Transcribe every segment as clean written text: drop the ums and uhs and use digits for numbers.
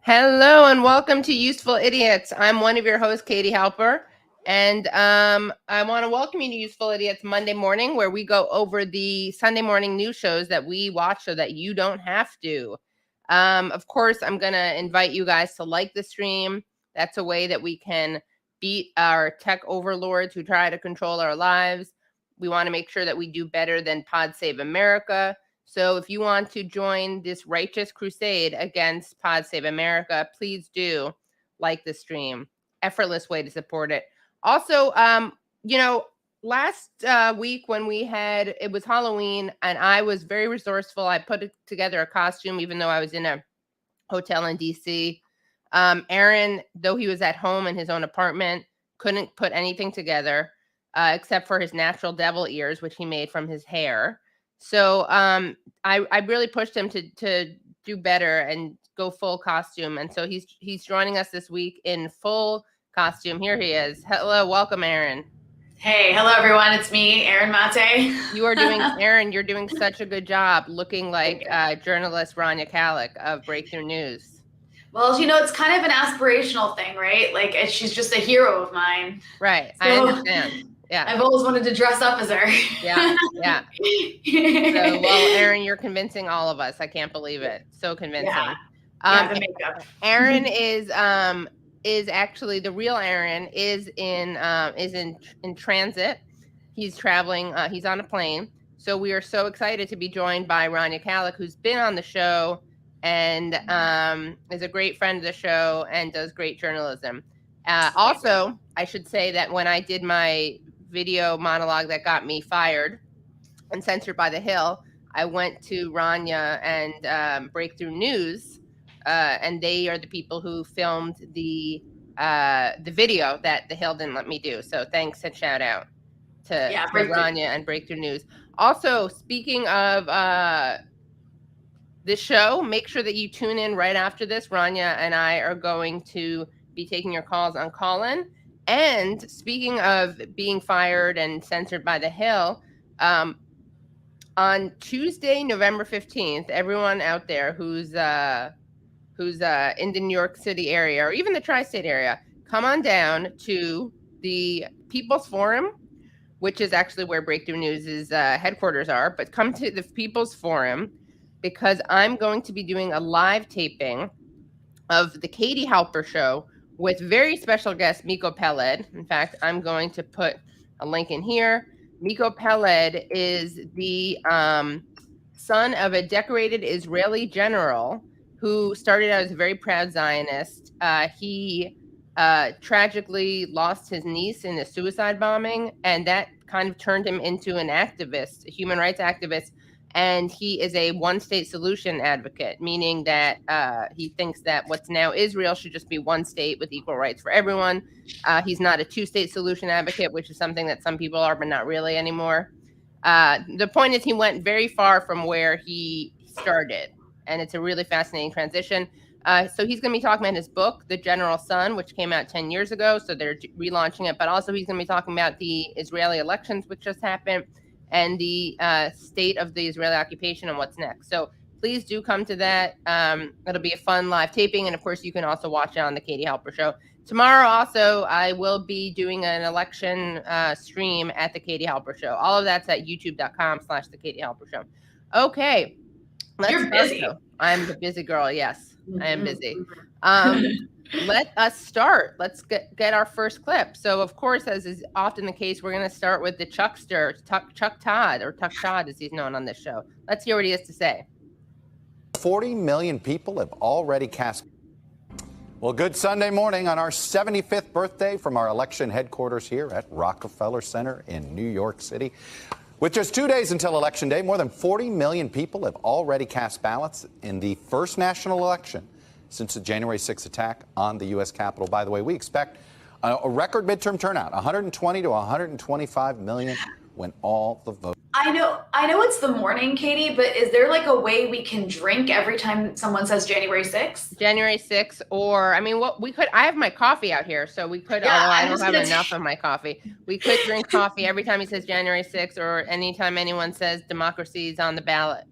Hello and welcome to Useful Idiots. I'm one of your hosts, Katie Halper, and I want to welcome you to Useful Idiots Monday morning, where we go over the Sunday morning news shows that we watch so that you don't have to. Of course, I'm going to invite you guys to like the stream. That's a way that we can beat our tech overlords who try to control our lives. We want to make sure that we do better than Pod Save America. So if you want to join this righteous crusade against Pod Save America, please do like the stream. Effortless way to support it. Also, last week when it was Halloween and I was very resourceful. I put together a costume, even though I was in a hotel in DC. Aaron, though he was at home in his own apartment, couldn't put anything together except for his natural devil ears, which he made from his hair. So I really pushed him to do better and go full costume. And so he's joining us this week in full costume. Here he is. Hello, welcome, Aaron. Hey, hello everyone. It's me, Aaron Maté. Aaron, you're doing such a good job looking like journalist Rania Kalik of Breakthrough News. Well, it's kind of an aspirational thing, right? Like she's just a hero of mine. Right, so, I understand. Yeah, I've always wanted to dress up as her. Yeah. So, well, Aaron, you're convincing all of us. I can't believe it. So convincing. The makeup. Aaron is actually the real Aaron is in transit. He's traveling. He's on a plane. So we are so excited to be joined by Rania Kalik, who's been on the show and is a great friend of the show and does great journalism. Also, I should say that when I did my video monologue that got me fired and censored by The Hill, I went to Rania and Breakthrough News, and they are the people who filmed the video that The Hill didn't let me do. So thanks and shout out to Rania and Breakthrough News. Also, speaking of this show, make sure that you tune in right after this. Rania and I are going to be taking your calls on call-in. And speaking of being fired and censored by The Hill, on Tuesday, November 15th, everyone out there who's in the New York City area or even the tri-state area, come on down to the People's Forum, which is actually where Breakthrough News' headquarters are. But come to the People's Forum because I'm going to be doing a live taping of the Katie Halper Show with very special guest Miko Peled. In fact, I'm going to put a link in here. Miko Peled is the son of a decorated Israeli general who started out as a very proud Zionist. He tragically lost his niece in a suicide bombing, and that kind of turned him into an activist, a human rights activist. And he is a one-state solution advocate, meaning that he thinks that what's now Israel should just be one state with equal rights for everyone. He's not a two-state solution advocate, which is something that some people are, but not really anymore. The point is he went very far from where he started, and it's a really fascinating transition. So he's going to be talking about his book, The General Son, which came out 10 years ago, so they're relaunching it. But also he's going to be talking about the Israeli elections, which just happened, and the state of the Israeli occupation and what's next. So please do come to that. It'll be a fun live taping. And of course, you can also watch it on the Katie Halper Show. Tomorrow also, I will be doing an election stream at the Katie Halper Show. All of that's at youtube.com/the Katie Halper Show. Okay. You're busy. I'm the busy girl. Yes, I am busy. Let us start. Let's get our first clip. So, of course, as is often the case, we're going to start with the Chuckster, Chuck Todd, or Tuck Todd as he's known on this show. Let's hear what he has to say. 40 million people have already cast. Well, good Sunday morning on our 75th birthday from our election headquarters here at Rockefeller Center in New York City. With just 2 days until Election Day, more than 40 million people have already cast ballots in the first national election since the January 6th attack on the U.S. Capitol. By the way, we expect a record midterm turnout, 120 to 125 million when all the votes. I know it's the morning, Katie, but is there like a way we can drink every time someone says January 6th? January 6th, or I mean, what we could, I have my coffee out here, so we could, although I don't have enough of my coffee, we could drink coffee every time he says January 6th or anytime anyone says democracy is on the ballot.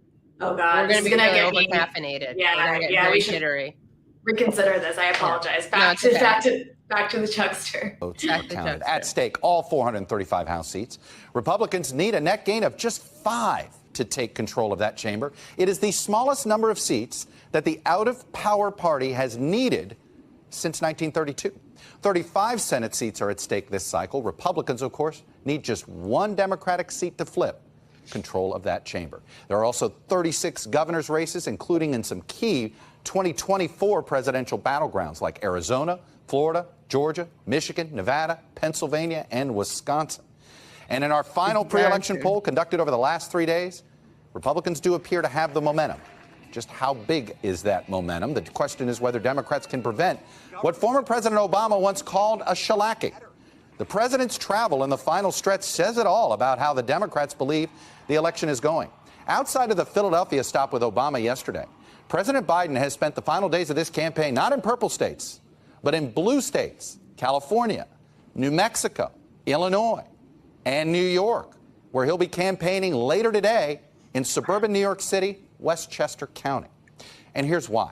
Oh God, We're this going is to be gonna really get over-caffeinated. Yeah, We're going to get yeah, very we should jittery. reconsider this. I apologize. No, Back it's to okay. back to the Chuckster. Votes Back are to counted. Chuckster. At stake, all 435 House seats. Republicans need a net gain of just 5 to take control of that chamber. It is the smallest number of seats that the out-of-power party has needed since 1932. 35 Senate seats are at stake this cycle. Republicans, of course, need just 1 Democratic seat to flip control of that chamber. There are also 36 governor's races, including in some key 2024 presidential battlegrounds like Arizona, Florida, Georgia, Michigan, Nevada, Pennsylvania, and Wisconsin. And in our final pre-election poll conducted over the last 3 days, Republicans do appear to have the momentum. Just how big is that momentum? The question is whether Democrats can prevent what former President Obama once called a shellacking. The president's travel in the final stretch says it all about how the Democrats believe the election is going. Outside of the Philadelphia stop with Obama yesterday, President Biden has spent the final days of this campaign not in purple states, but in blue states, California, New Mexico, Illinois, and New York, where he'll be campaigning later today in suburban New York City, Westchester County. And here's why.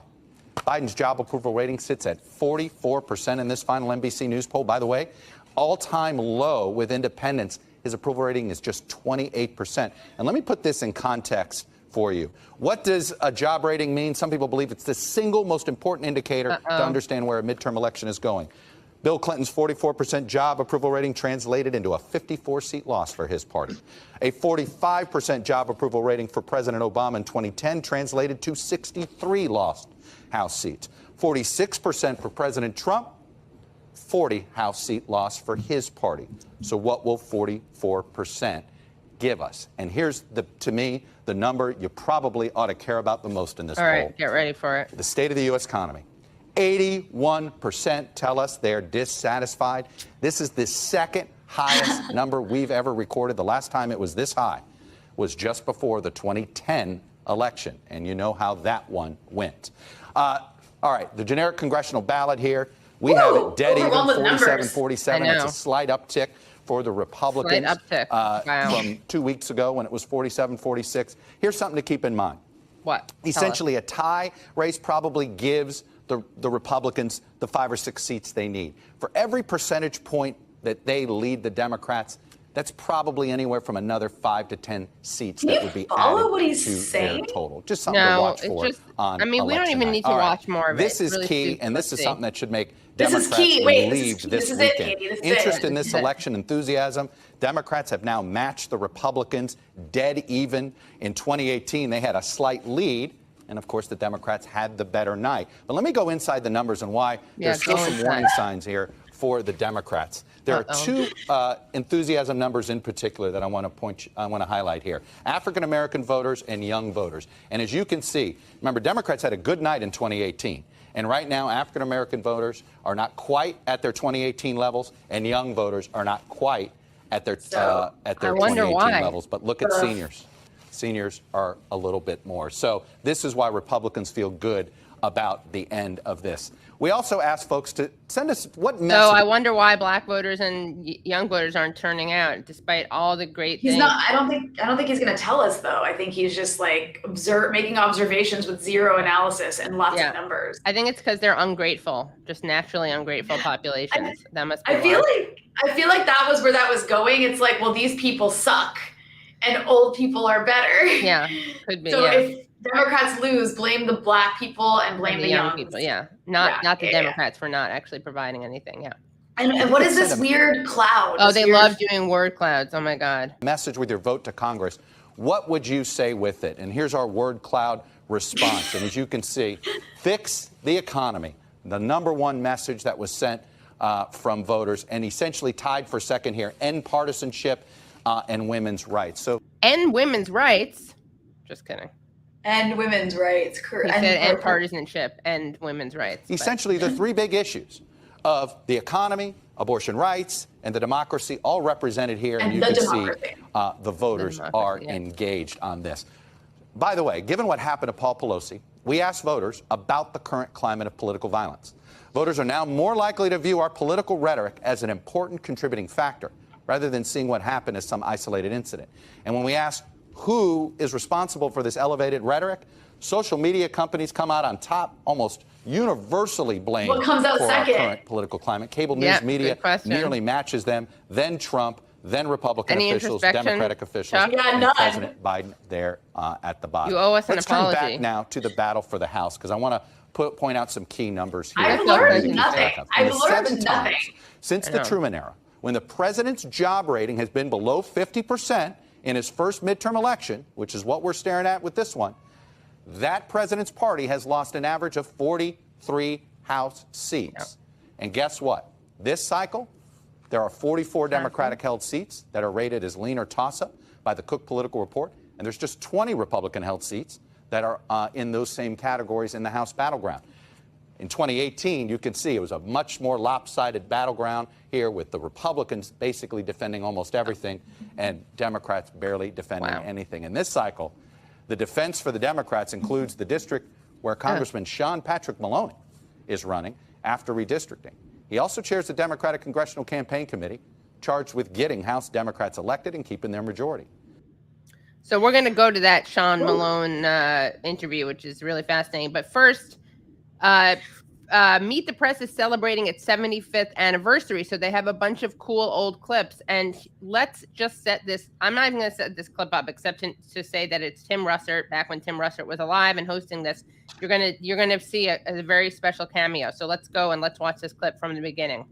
Biden's job approval rating sits at 44% in this final NBC News poll. By the way, all-time low with independents. His approval rating is just 28%. And let me put this in context for you. What does a job rating mean? Some people believe it's the single most important indicator to understand where a midterm election is going. Bill Clinton's 44% job approval rating translated into a 54-seat loss for his party. A 45% job approval rating for President Obama in 2010 translated to 63 lost House seats. 46% for President Trump, 40 House seat loss for his party. So what will 44% give us? And here's, to me, the number you probably ought to care about the most in this poll. All right, get ready for it. The state of the U.S. economy. 81% tell us they're dissatisfied. This is the second highest number we've ever recorded. The last time it was this high was just before the 2010 election, and you know how that one went. All right, the generic congressional ballot here. We have it dead even, 47-47. It's a slight uptick for the Republicans from 2 weeks ago when it was 47-46. Here's something to keep in mind. What? Essentially, a tie race probably gives the Republicans the 5 or 6 seats they need. For every percentage point that they lead the Democrats, that's probably anywhere from another 5 to 10 seats that would be added to their total. Just something to watch for on election we don't even night. need to watch more of it. This is really key, and this is something that should make This Democrats is key. Wait, relieved this this is weekend. it, Katie. This is Interest it. in this election enthusiasm. Democrats have now matched the Republicans dead even. In 2018, they had a slight lead. And, of course, the Democrats had the better night. But let me go inside the numbers and why there's still some warning signs here for the Democrats. There are 2 enthusiasm numbers in particular that I want to highlight here. African-American voters and young voters. And as you can see, remember, Democrats had a good night in 2018. And right now, African-American voters are not quite at their 2018 levels, and young voters are not quite at their 2018 levels. But look at seniors. Seniors are a little bit more. So this is why Republicans feel good about the end of this. We also asked folks to send us what message. So I wonder why black voters and young voters aren't turning out, despite all the great things. He's not. I don't think he's going to tell us, though. I think he's just like making observations with zero analysis and lots of numbers. I think it's because they're ungrateful, just naturally ungrateful populations. That must be. I feel like that was where that was going. It's like, well, these people suck, and old people are better. Yeah, could be. So if Democrats lose, blame the black people and blame the young people. Yeah, not the Democrats for not actually providing anything. Yeah. And what is this weird cloud? Oh, they love doing word clouds. Oh my God. Message with your vote to Congress. What would you say with it? And here's our word cloud response. And as you can see, fix the economy. The #1 message that was sent from voters, and essentially tied for second here: end partisanship and women's rights. So end women's rights. Just kidding. And women's rights. He said end partisanship and women's rights. Essentially, the 3 big issues of the economy, abortion rights, and the democracy, all represented here. And you can see the voters are engaged on this. By the way, given what happened to Paul Pelosi, we asked voters about the current climate of political violence. Voters are now more likely to view our political rhetoric as an important contributing factor, rather than seeing what happened as some isolated incident. And when we asked who is responsible for this elevated rhetoric? Social media companies come out on top, almost universally blamed what comes out for second? Our current political climate. Cable news media nearly matches them, then Trump, then Republican officials, Democratic officials, and President Biden there at the bottom. You owe us an apology. Let's turn back now to the battle for the House, because I want to point out some key numbers here. I've learned nothing. I've learned nothing. Since the Truman era, when the president's job rating has been below 50% in his first midterm election, which is what we're staring at with this one, that president's party has lost an average of 43 House seats. And guess what? This cycle, there are 44 Democratic-held seats that are rated as lean or toss-up by the Cook Political Report, and there's just 20 Republican-held seats that are in those same categories in the House battleground. In 2018, you can see it was a much more lopsided battleground here, with the Republicans basically defending almost everything and Democrats barely defending anything. In this cycle, the defense for the Democrats includes the district where Congressman Sean Patrick Maloney is running after redistricting. He also chairs the Democratic Congressional Campaign Committee, charged with getting House Democrats elected and keeping their majority. So we're going to go to that Sean Malone interview, which is really fascinating. But first, Meet the Press is celebrating its 75th anniversary. So they have a bunch of cool old clips. And let's just set this. I'm not even going to set this clip up, except to say that it's Tim Russert, back when Tim Russert was alive and hosting this. You're gonna see a very special cameo. So let's go and let's watch this clip from the beginning.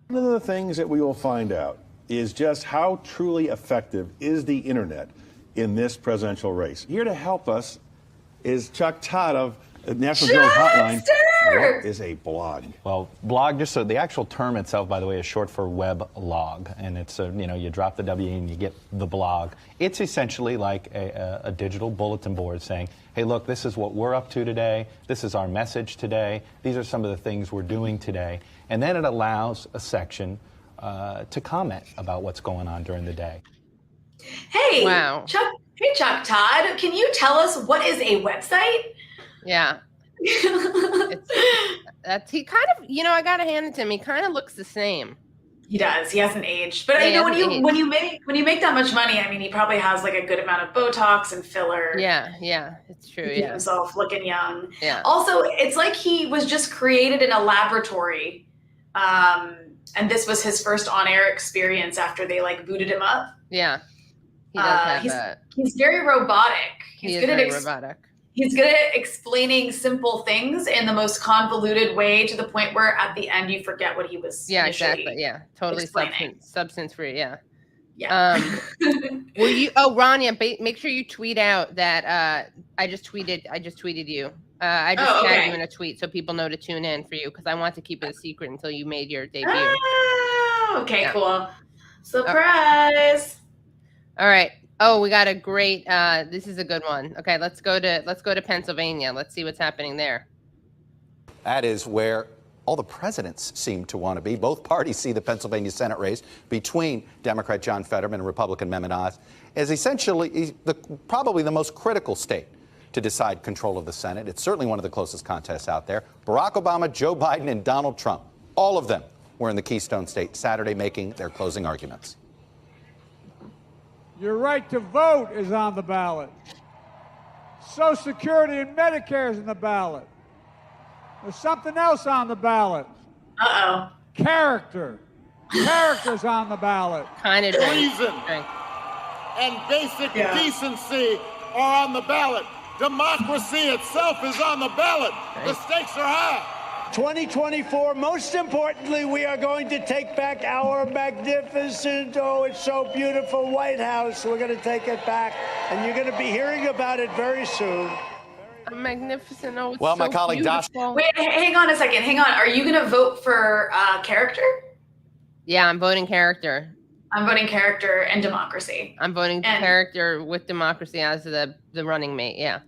One of the things that we will find out is just how truly effective is the internet in this presidential race. Here to help us is Chuck Todd of National Journal Hotline. What is a blog? Well, blog, just so the actual term itself, by the way, is short for web log, and it's you drop the W and you get the blog. It's essentially like a digital bulletin board saying, hey, look, this is what we're up to today. This is our message today. These are some of the things we're doing today. And then it allows a section to comment about what's going on during the day. Hey, Chuck. Hey, Chuck Todd. Can you tell us what is a website? Yeah. That's he kind of, I gotta hand it to him. He kind of looks the same. He does. He hasn't aged. But when you make that much money, I mean, he probably has like a good amount of Botox and filler. Yeah, it's true. Keep himself looking young. Yeah. Also, it's like he was just created in a laboratory, and this was his first on-air experience after they booted him up. Yeah. He does have that. He's very robotic. He's good at robotic. He's good at explaining simple things in the most convoluted way, to the point where at the end you forget what he was. Yeah, exactly. Yeah, totally substance free. Yeah. Yeah. Will you? Oh, Rania, make sure you tweet out that I just tweeted you. I just tagged you in a tweet so people know to tune in for you, because I want to keep it a secret until you made your debut. Oh, okay, cool. Surprise. All right. Oh, we got a great. This is a good one. Okay, let's go to Pennsylvania. Let's see what's happening there. That is where all the presidents seem to want to be. Both parties see the Pennsylvania Senate race between Democrat John Fetterman and Republican Mehmet Oz as essentially probably the most critical state to decide control of the Senate. It's certainly one of the closest contests out there. Barack Obama, Joe Biden, and Donald Trump, all of them were in the Keystone State Saturday making their closing arguments. Your right to vote is on the ballot. Social Security and Medicare is on the ballot. There's something else on the ballot. Uh-oh. Character. Character's on the ballot. Kind of reason and basic decency are on the ballot. Democracy itself is on the ballot. The stakes are high. 2024, most importantly, we are going to take back our magnificent, it's so beautiful, White House. We're going to take it back, and you're going to be hearing about it very soon. Magnificent, it's well, my so colleague beautiful. Wait, hang on a second. Hang on. Are you going to vote for character? Yeah, I'm voting character. I'm voting character and democracy. I'm voting character with democracy as the running mate, yeah.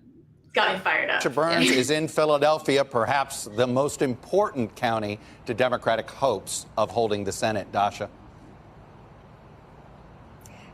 Got me fired up. Dasha Burns is in Philadelphia, perhaps the most important county to Democratic hopes of holding the Senate. Dasha.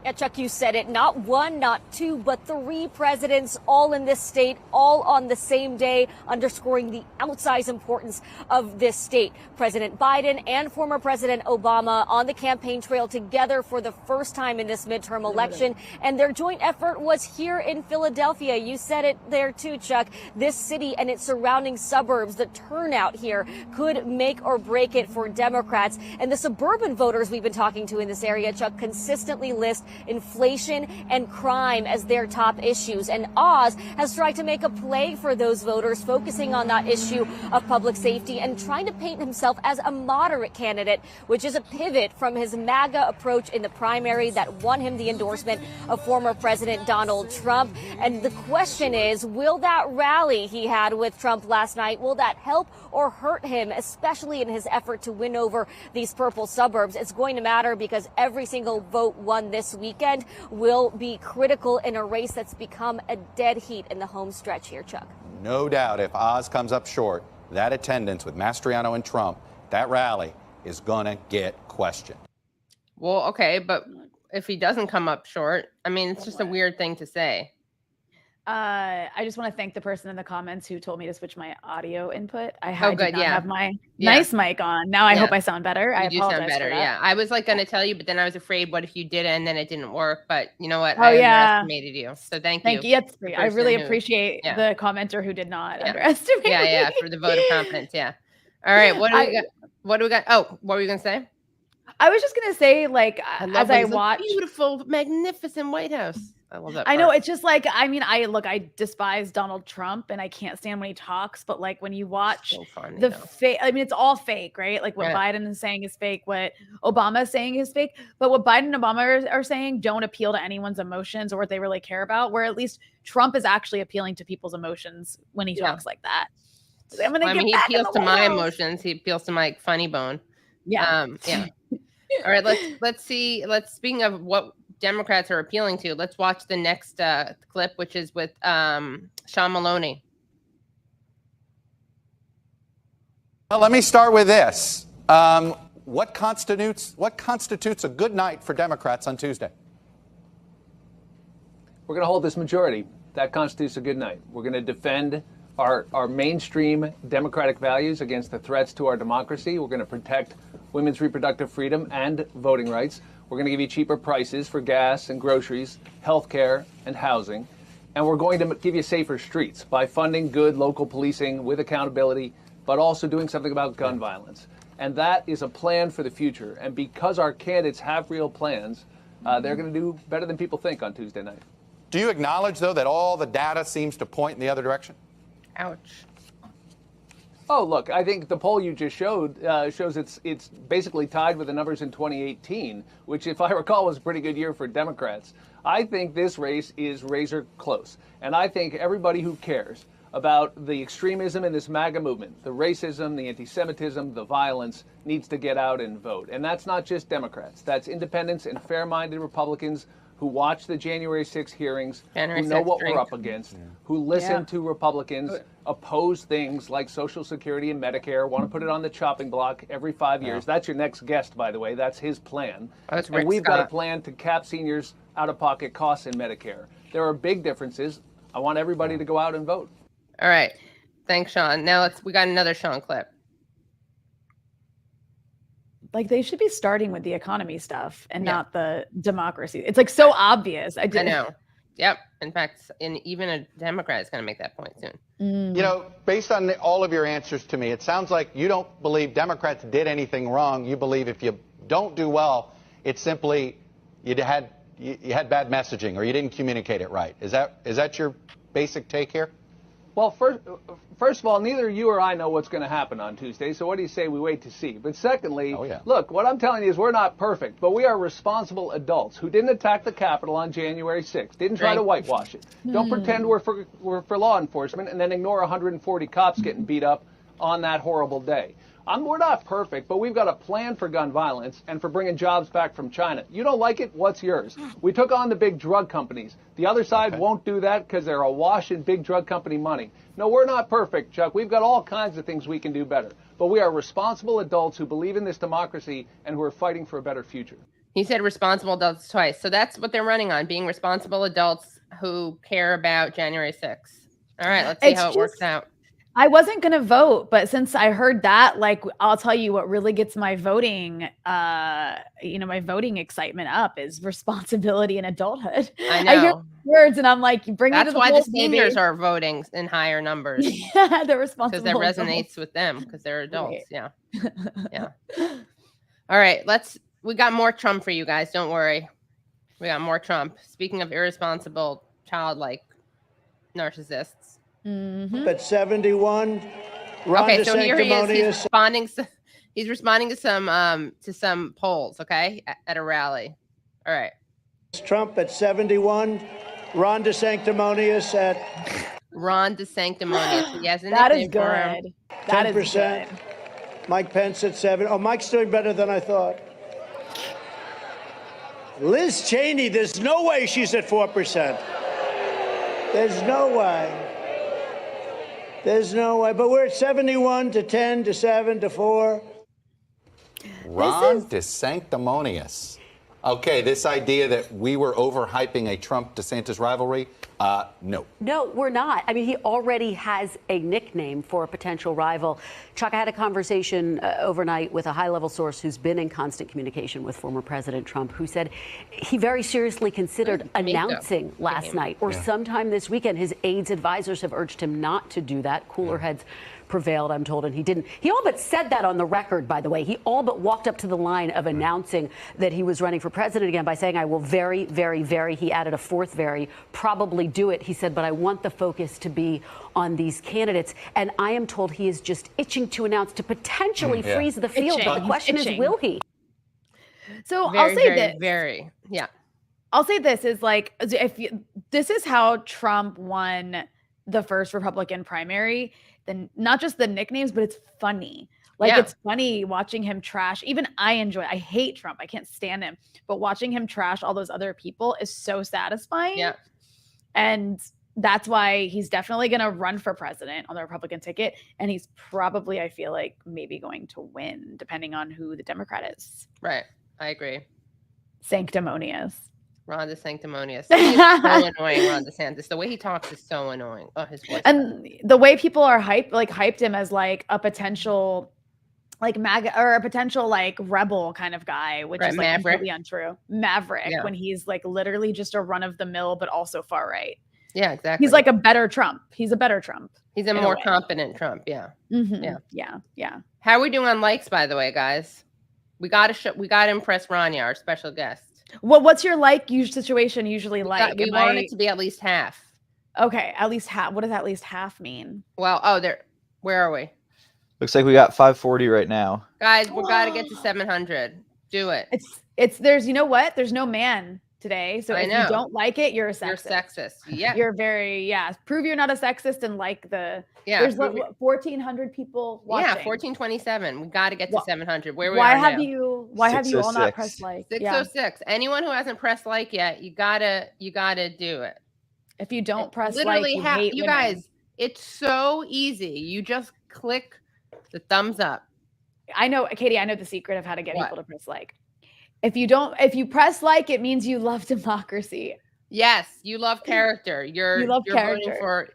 Yeah, Chuck, you said it. Not one, not two, but three presidents all in this state, all on the same day, underscoring the outsized importance of this state. President Biden and former President Obama on the campaign trail together for the first time in this midterm election. And their joint effort was here in Philadelphia. You said it there too, Chuck. This city and its surrounding suburbs, the turnout here could make or break it for Democrats. And the suburban voters we've been talking to in this area, Chuck, consistently list inflation and crime as their top issues. And Oz has tried to make a play for those voters, focusing on that issue of public safety and trying to paint himself as a moderate candidate, which is a pivot from his MAGA approach in the primary that won him the endorsement of former President Donald Trump. And the question is, will that rally he had with Trump last night, will that help or hurt him, especially in his effort to win over these purple suburbs? It's going to matter because every single vote won this weekend will be critical in a race that's become a dead heat in the home stretch here, Chuck. No doubt if Oz comes up short, that attendance with Mastriano and Trump, that rally is going to get questioned. Well, okay, but if he doesn't come up short, I mean, it's just a weird thing to say. I just want to thank the person in the comments who told me to switch my audio input. I did not have my nice mic on. Now I hope I sound better. I apologize. Sound better, yeah. I was like going to tell you, but then I was afraid, what if you did it and then it didn't work? But you know what? I underestimated you. So thank you. Thank you. I really appreciate the commenter who did not underestimate. Yeah, for the vote of confidence. Yeah. All right. What do we got? Oh, what were you going to say? I was just going to say, like, as I watch beautiful, magnificent White House. I love that. I know, it's just like, I mean, I despise Donald Trump and I can't stand when he talks, but like when you watch the fake, I mean, it's all fake, right? Like what Biden is saying is fake, what Obama is saying is fake, but what Biden and Obama are saying don't appeal to anyone's emotions or what they really care about, where at least Trump is actually appealing to people's emotions when he talks like that. So he appeals to my emotions. He appeals to my funny bone. Yeah. All right, let's see. Speaking of what Democrats are appealing to, let's watch the next clip, which is with Sean Maloney. Well, let me start with this. What constitutes a good night for Democrats on Tuesday? We're going to hold this majority. That constitutes a good night. We're going to defend our mainstream democratic values against the threats to our democracy. We're going to protect women's reproductive freedom and voting rights. We're going to give you cheaper prices for gas and groceries, health care and housing. And we're going to give you safer streets by funding good local policing with accountability, but also doing something about gun violence. And that is a plan for the future. And because our candidates have real plans, they're going to do better than people think on Tuesday night. Do you acknowledge, though, that all the data seems to point in the other direction? Ouch. Oh, look, I think the poll you just showed shows it's basically tied with the numbers in 2018, which, if I recall, was a pretty good year for Democrats. I think this race is razor close. And I think everybody who cares about the extremism in this MAGA movement, the racism, the anti-Semitism, the violence, needs to get out and vote. And that's not just Democrats. That's independents and fair-minded Republicans who watch the January 6 hearings, who know what we're up against, who listen to Republicans, oppose things like Social Security and Medicare, want to put it on the chopping block every 5 years. That's your next guest, by the way. That's his plan. And we've got a plan to cap seniors' out-of-pocket costs in Medicare. There are big differences. I want everybody to go out and vote. All right. Thanks, Sean. Now we got another Sean clip. Like, they should be starting with the economy stuff and not the democracy. It's like so obvious. I know. Yep. In fact, even a Democrat is going to make that point soon. You know, based on all of your answers to me, it sounds like you don't believe Democrats did anything wrong. You believe if you don't do well, it's simply you had bad messaging or you didn't communicate it right. Is that your basic take here? Well, first of all, neither you or I know what's going to happen on Tuesday, so what do you say we wait to see? But secondly, look, what I'm telling you is we're not perfect, but we are responsible adults who didn't attack the Capitol on January 6th, didn't try to whitewash it. Don't pretend we're for law enforcement and then ignore 140 cops getting beat up on that horrible day. We're not perfect, but we've got a plan for gun violence and for bringing jobs back from China. You don't like it? What's yours? We took on the big drug companies. The other side won't do that because they're awash in big drug company money. No, we're not perfect, Chuck. We've got all kinds of things we can do better. But we are responsible adults who believe in this democracy and who are fighting for a better future. He said responsible adults twice. So that's what they're running on, being responsible adults who care about January 6th. All right, let's see how it works out. I wasn't going to vote, but since I heard that, like, I'll tell you what really gets my voting, my voting excitement up is responsibility and adulthood. I know. I hear words and I'm like, bring me to the That's why polls, the seniors are voting in higher numbers. Yeah, they're responsible. Because that resonates with them because they're adults. Right. Yeah. Yeah. All right, we got more Trump for you guys. Don't worry. We got more Trump. Speaking of irresponsible, childlike narcissists. Mm-hmm. At 71. Okay, so here he is. He's responding to some polls, okay, at a rally. All right. Trump at 71. Ron DeSanctimonious at... Ron DeSanctimonious. Yes, that is good. 10%. Mike Pence at 7. Oh, Mike's doing better than I thought. Liz Cheney, there's no way she's at 4%. There's no way. There's no way. But we're at 71 to 10 to 7 to 4. Ron DeSanctimonious. Okay, this idea that we were overhyping a Trump-DeSantis rivalry, no. No, we're not. I mean, he already has a nickname for a potential rival. Chuck, I had a conversation overnight with a high-level source who's been in constant communication with former President Trump, who said he very seriously considered announcing last night or sometime this weekend. His aides advisors have urged him not to do that. Cooler heads prevailed, I'm told, and he didn't. He all but said that on the record, by the way. He all but walked up to the line of announcing that he was running for president again by saying, I will very, very, very, he added a fourth very, probably do it. He said, but I want the focus to be on these candidates. And I am told he is just itching to announce to potentially freeze the field. But the question is, will he? So I'll say this. Yeah. I'll say this is like, this is how Trump won the first Republican primary. Then not just the nicknames, but it's funny. Like it's funny watching him trash. Even I hate Trump. I can't stand him. But watching him trash all those other people is so satisfying. Yeah. And that's why he's definitely going to run for president on the Republican ticket. And he's probably, I feel like, maybe going to win, depending on who the Democrat is. Right. I agree. Sanctimonious. Ron DeSanctimonious. He's so annoying, Ron DeSantis. The way he talks is so annoying. Oh, his voice. And the way people are hyped him as like a potential like MAGA or a potential like rebel kind of guy, which is like completely untrue. Maverick, when he's like literally just a run of the mill, but also far right. Yeah, exactly. He's like a better Trump. He's a better Trump. He's a more competent Trump. Yeah. Mm-hmm. Yeah. How are we doing on likes, by the way, guys? We got to impress Rania, our special guest. Well, what's your situation usually like? We want it to be at least half. Okay, at least half. What does at least half mean? Well, where are we? Looks like we got 540 right now. Guys, we got to get to 700. Do it. There's, you know what? There's no man today. So if you don't like it, you're a sexist. You're sexist. Yeah. You're very, prove you're not a sexist and like there's 1,400 people watching. Yeah, 1,427. We got to get to 700. Why have you all not pressed like? 606. Anyone who hasn't pressed like yet, you gotta do it. If you don't press literally like, you hate women. Guys, it's so easy. You just click the thumbs up. I know, Katie, I know the secret of how to get people to press like. If you press like, it means you love democracy. Yes, you love character. You love character. Voting for,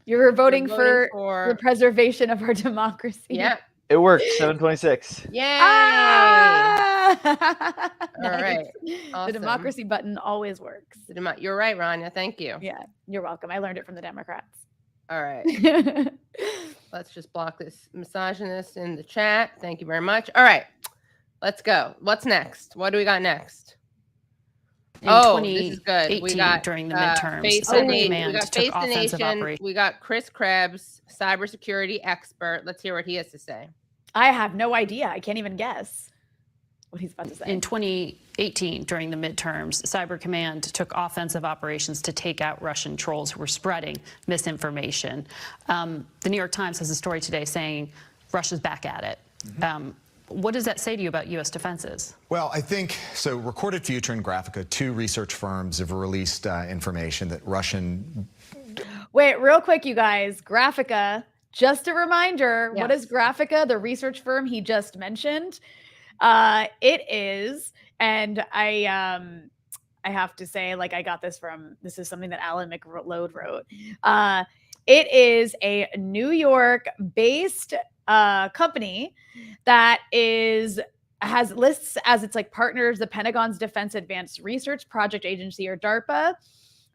You're voting for the preservation of our democracy. Yeah. It worked. 726. Yay! All right. Awesome. The democracy button always works. You're right, Rania. Thank you. Yeah, you're welcome. I learned it from the Democrats. All right. Let's just block this misogynist in the chat. Thank you very much. All right. Let's go. What's next? What do we got next? This is good. We got during the midterms. We got Chris Krebs, cybersecurity expert. Let's hear what he has to say. I have no idea. I can't even guess what he's about to say. In 2018, during the midterms, Cyber Command took offensive operations to take out Russian trolls who were spreading misinformation. The New York Times has a story today saying Russia's back at it. Mm-hmm. What does that say to you about U.S. defenses? Well, I think, so Recorded Future and Graphica, two research firms have released information that Russian... Wait, real quick, you guys. Graphica, just a reminder, what is Graphica, the research firm he just mentioned? It is, and I have to say, like, I got this is something that Alan McLeod wrote. It is a New York-based company that has lists as its like partners the Pentagon's Defense Advanced Research Project Agency, or DARPA,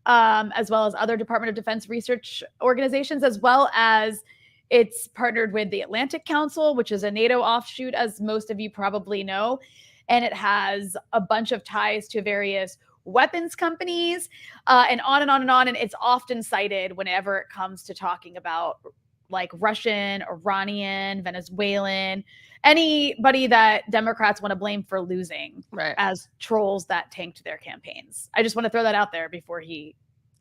as well as other Department of Defense research organizations, as well as it's partnered with the Atlantic Council, which is a NATO offshoot, as most of you probably know. And it has a bunch of ties to various weapons companies, and on and on and on. And it's often cited whenever it comes to talking about like Russian, Iranian, Venezuelan, anybody that Democrats want to blame for losing as trolls that tanked their campaigns. I just want to throw that out there before he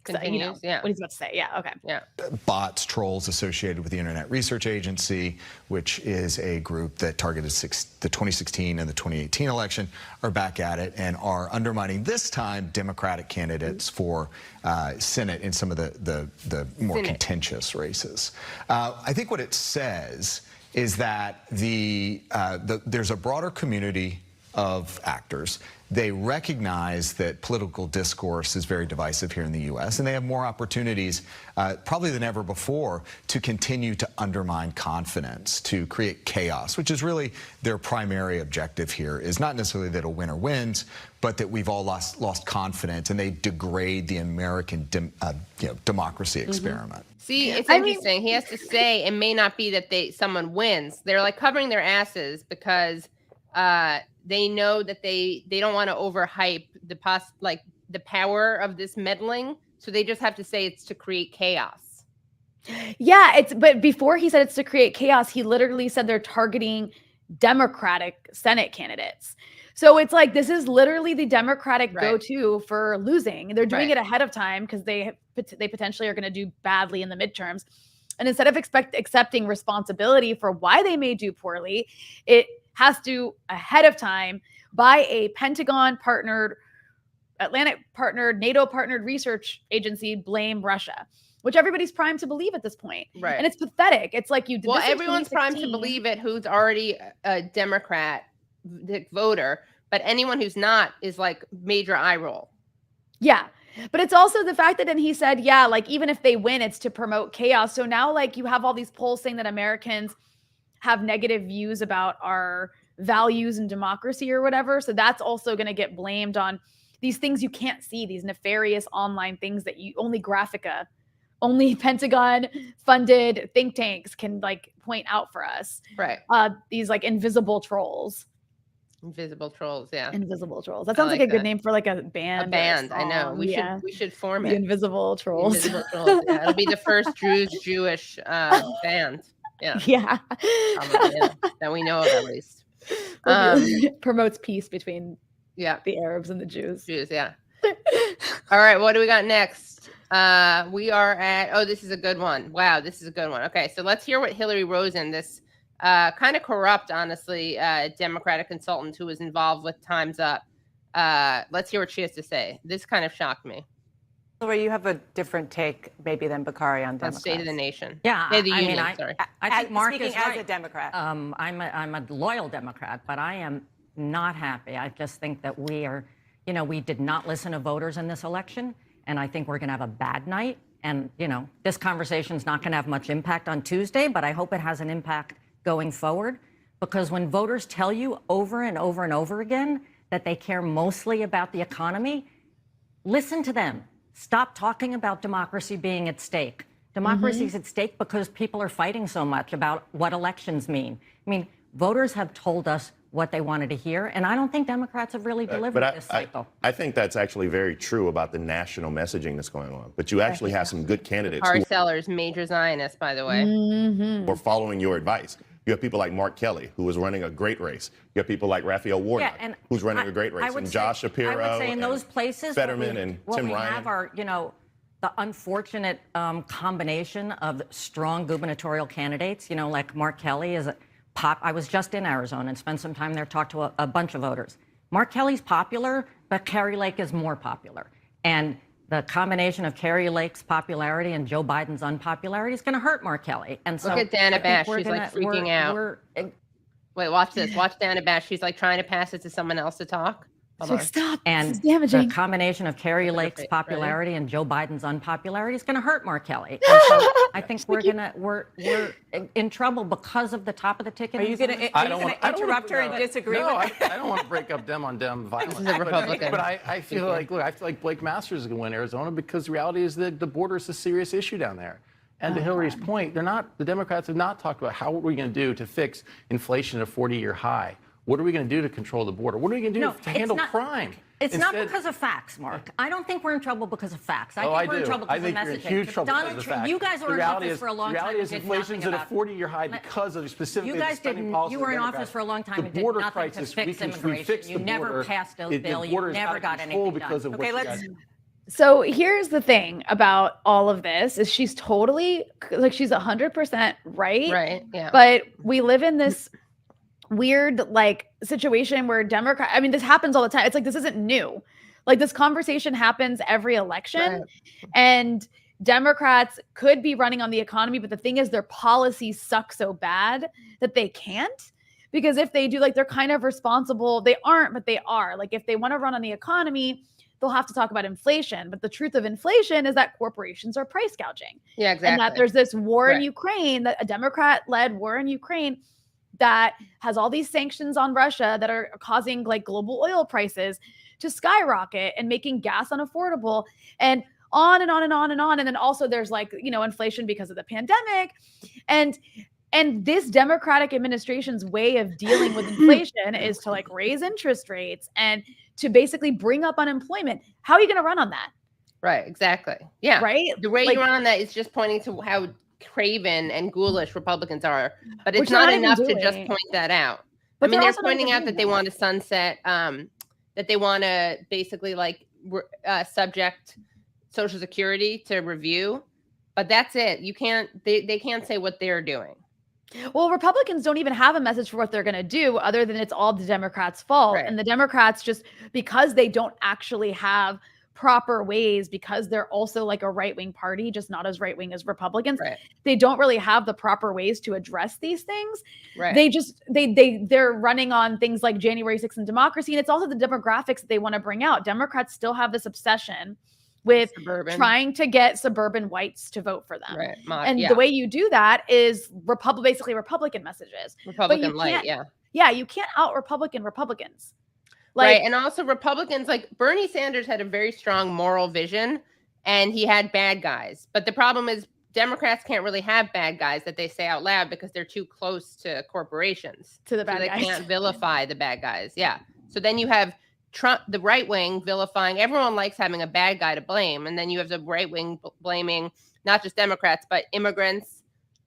continues, what he's about to say. Yeah, okay. Yeah. Bots, trolls associated with the Internet Research Agency, which is a group that targeted the 2016 and the 2018 election, are back at it and are undermining, this time, Democratic candidates for Senate in some of the more contentious races. I think what it says is that there's a broader community of actors. They recognize that political discourse is very divisive here in the U.S., and they have more opportunities, probably than ever before, to continue to undermine confidence, to create chaos, which is really their primary objective here, is not necessarily that a winner wins, but that we've all lost confidence, and they degrade the American democracy experiment. See, it's interesting. He has to say it may not be that someone wins. They're like covering their asses because they know that they don't want to overhype the power of this meddling, so they just have to say it's to create chaos. Yeah, but before he said it's to create chaos, he literally said they're targeting Democratic Senate candidates. So it's like, this is literally the Democratic go-to for losing. They're doing it ahead of time because they potentially are going to do badly in the midterms. And instead of accepting responsibility for why they may do poorly, it has to, ahead of time, by a Pentagon-partnered, Atlantic-partnered, NATO-partnered research agency, blame Russia, which everybody's primed to believe at this point. Right. And it's pathetic. It's like you did. Well, everyone's primed to believe it who's already a Democrat voter, but anyone who's not is like major eye roll. Yeah. But it's also the fact that then he said, yeah, like even if they win, it's to promote chaos. So now like you have all these polls saying that Americans have negative views about our values and democracy or whatever. So that's also going to get blamed on these things you can't see, these nefarious online things that only Pentagon funded think tanks can like point out for us. Right. These like invisible trolls. Invisible trolls, yeah. Invisible trolls. That sounds like a good name for like a band. A band, I know. We should form it. Invisible Trolls. Invisible Trolls. Yeah, it'll be the first Jewish band. Yeah. Yeah. That we know of, at least. Promotes peace between the Arabs and the Jews. Yeah. All right, what do we got next? We are at, this is a good one. Wow, this is a good one. Okay, so let's hear what Hillary Rosen, this kind of corrupt, honestly, Democratic consultant who was involved with Time's Up. Let's hear what she has to say. This kind of shocked me. Hillary, you have a different take maybe than Bakari on Democrats. State of the Nation. Yeah, State of the Union, sorry. I think Mark is as right. a Democrat. I'm a loyal Democrat, but I am not happy. I just think that we are, we did not listen to voters in this election, and I think we're going to have a bad night. And, this conversation is not going to have much impact on Tuesday, but I hope it has an impact going forward, because when voters tell you over and over and over again that they care mostly about the economy, listen to them. Stop talking about democracy being at stake. Democracy is at stake because people are fighting so much about what elections mean. I mean, voters have told us what they wanted to hear, and I don't think Democrats have really delivered this cycle. I think that's actually very true about the national messaging that's going on. But you actually have some good candidates. Hard sellers, major Zionists, by the way. Who are following your advice. You have people like Mark Kelly, who is running a great race. You have people like Raphael Warnock, who's running a great race. And Josh Shapiro, I would say in those places, Fetterman and Tim Ryan. What we have are, the unfortunate combination of strong gubernatorial candidates, like Mark Kelly is I was just in Arizona and spent some time there, talked to a bunch of voters. Mark Kelly's popular, but Kari Lake is more popular. And the combination of Kari Lake's popularity and Joe Biden's unpopularity is going to hurt Mark Kelly. And so look at Dana Bash. She's like freaking out. Wait, watch this. Watch Dana Bash. She's like trying to pass it to someone else to talk. Stop. And this is damaging. The combination of Carrie Lake's popularity and Joe Biden's unpopularity is going to hurt Mark Kelly. So I think we're in trouble because of the top of the ticket. Are you going to interrupt her and disagree with her? I don't want to break up dem on dem violence. This is a Republican. But I feel like Blake Masters is going to win Arizona because the reality is that the border is a serious issue down there. And to Hillary's point, the Democrats have not talked about what we're going to do to fix inflation at a 40-year high. What are we going to do to control the border? What are we going to do to handle crime? It's not because of facts, Mark. I don't think we're in trouble because of facts. I think we're in trouble because of messaging. I think you're in huge trouble because of facts. You guys were in office for a long time. The reality is inflation's at a 40-year high because of specifically the spending policy. You were in office for a long time and did nothing to fix immigration. You never passed a bill. You never got anything done. Okay, let's... So here's the thing about all of this is she's totally like she's 100% right. Right. Yeah. But we live in this weird like situation where this happens all the time. It's like this isn't new. Like this conversation happens every election, and Democrats could be running on the economy, but the thing is their policies suck so bad that they can't. Because if they do, like they're kind of responsible. They aren't, but they are. Like if they want to run on the economy, they'll have to talk about inflation. But the truth of inflation is that corporations are price gouging. Yeah, exactly. And that there's this war in Ukraine, that a Democrat-led war in Ukraine that has all these sanctions on Russia that are causing like global oil prices to skyrocket and making gas unaffordable and on and on and on and on. And then also there's like, inflation because of the pandemic. And this Democratic administration's way of dealing with inflation is to like raise interest rates and to basically bring up unemployment. How are you going to run on that? Right. Exactly. Yeah. Right. The way you run on that is just pointing to how craven and ghoulish Republicans are, but it's not enough to just point that out. But they're pointing out that they want to sunset, that they want to basically like subject Social Security to review, but that's it. You can't, they can't say what they're doing. Well, Republicans don't even have a message for what they're going to do other than it's all the Democrats' fault. Right. And the Democrats just, because they don't actually have proper ways, because they're also like a right-wing party, just not as right-wing as Republicans. Right. They don't really have the proper ways to address these things. Right. They just, they're running on things like January 6th and democracy. And it's also the demographics that they want to bring out. Democrats still have this obsession with trying to get suburban whites to vote for them. Right. The way you do that is basically Republican messages. Republican light, Yeah, you can't out Republicans. Right. And also Republicans, like Bernie Sanders had a very strong moral vision and he had bad guys. But the problem is Democrats can't really have bad guys that they say out loud because they're too close to corporations. To the bad guys. They can't vilify the bad guys. Yeah. So then you have Trump, the right wing, vilifying. Everyone likes having a bad guy to blame. And then you have the right wing blaming not just Democrats, but immigrants,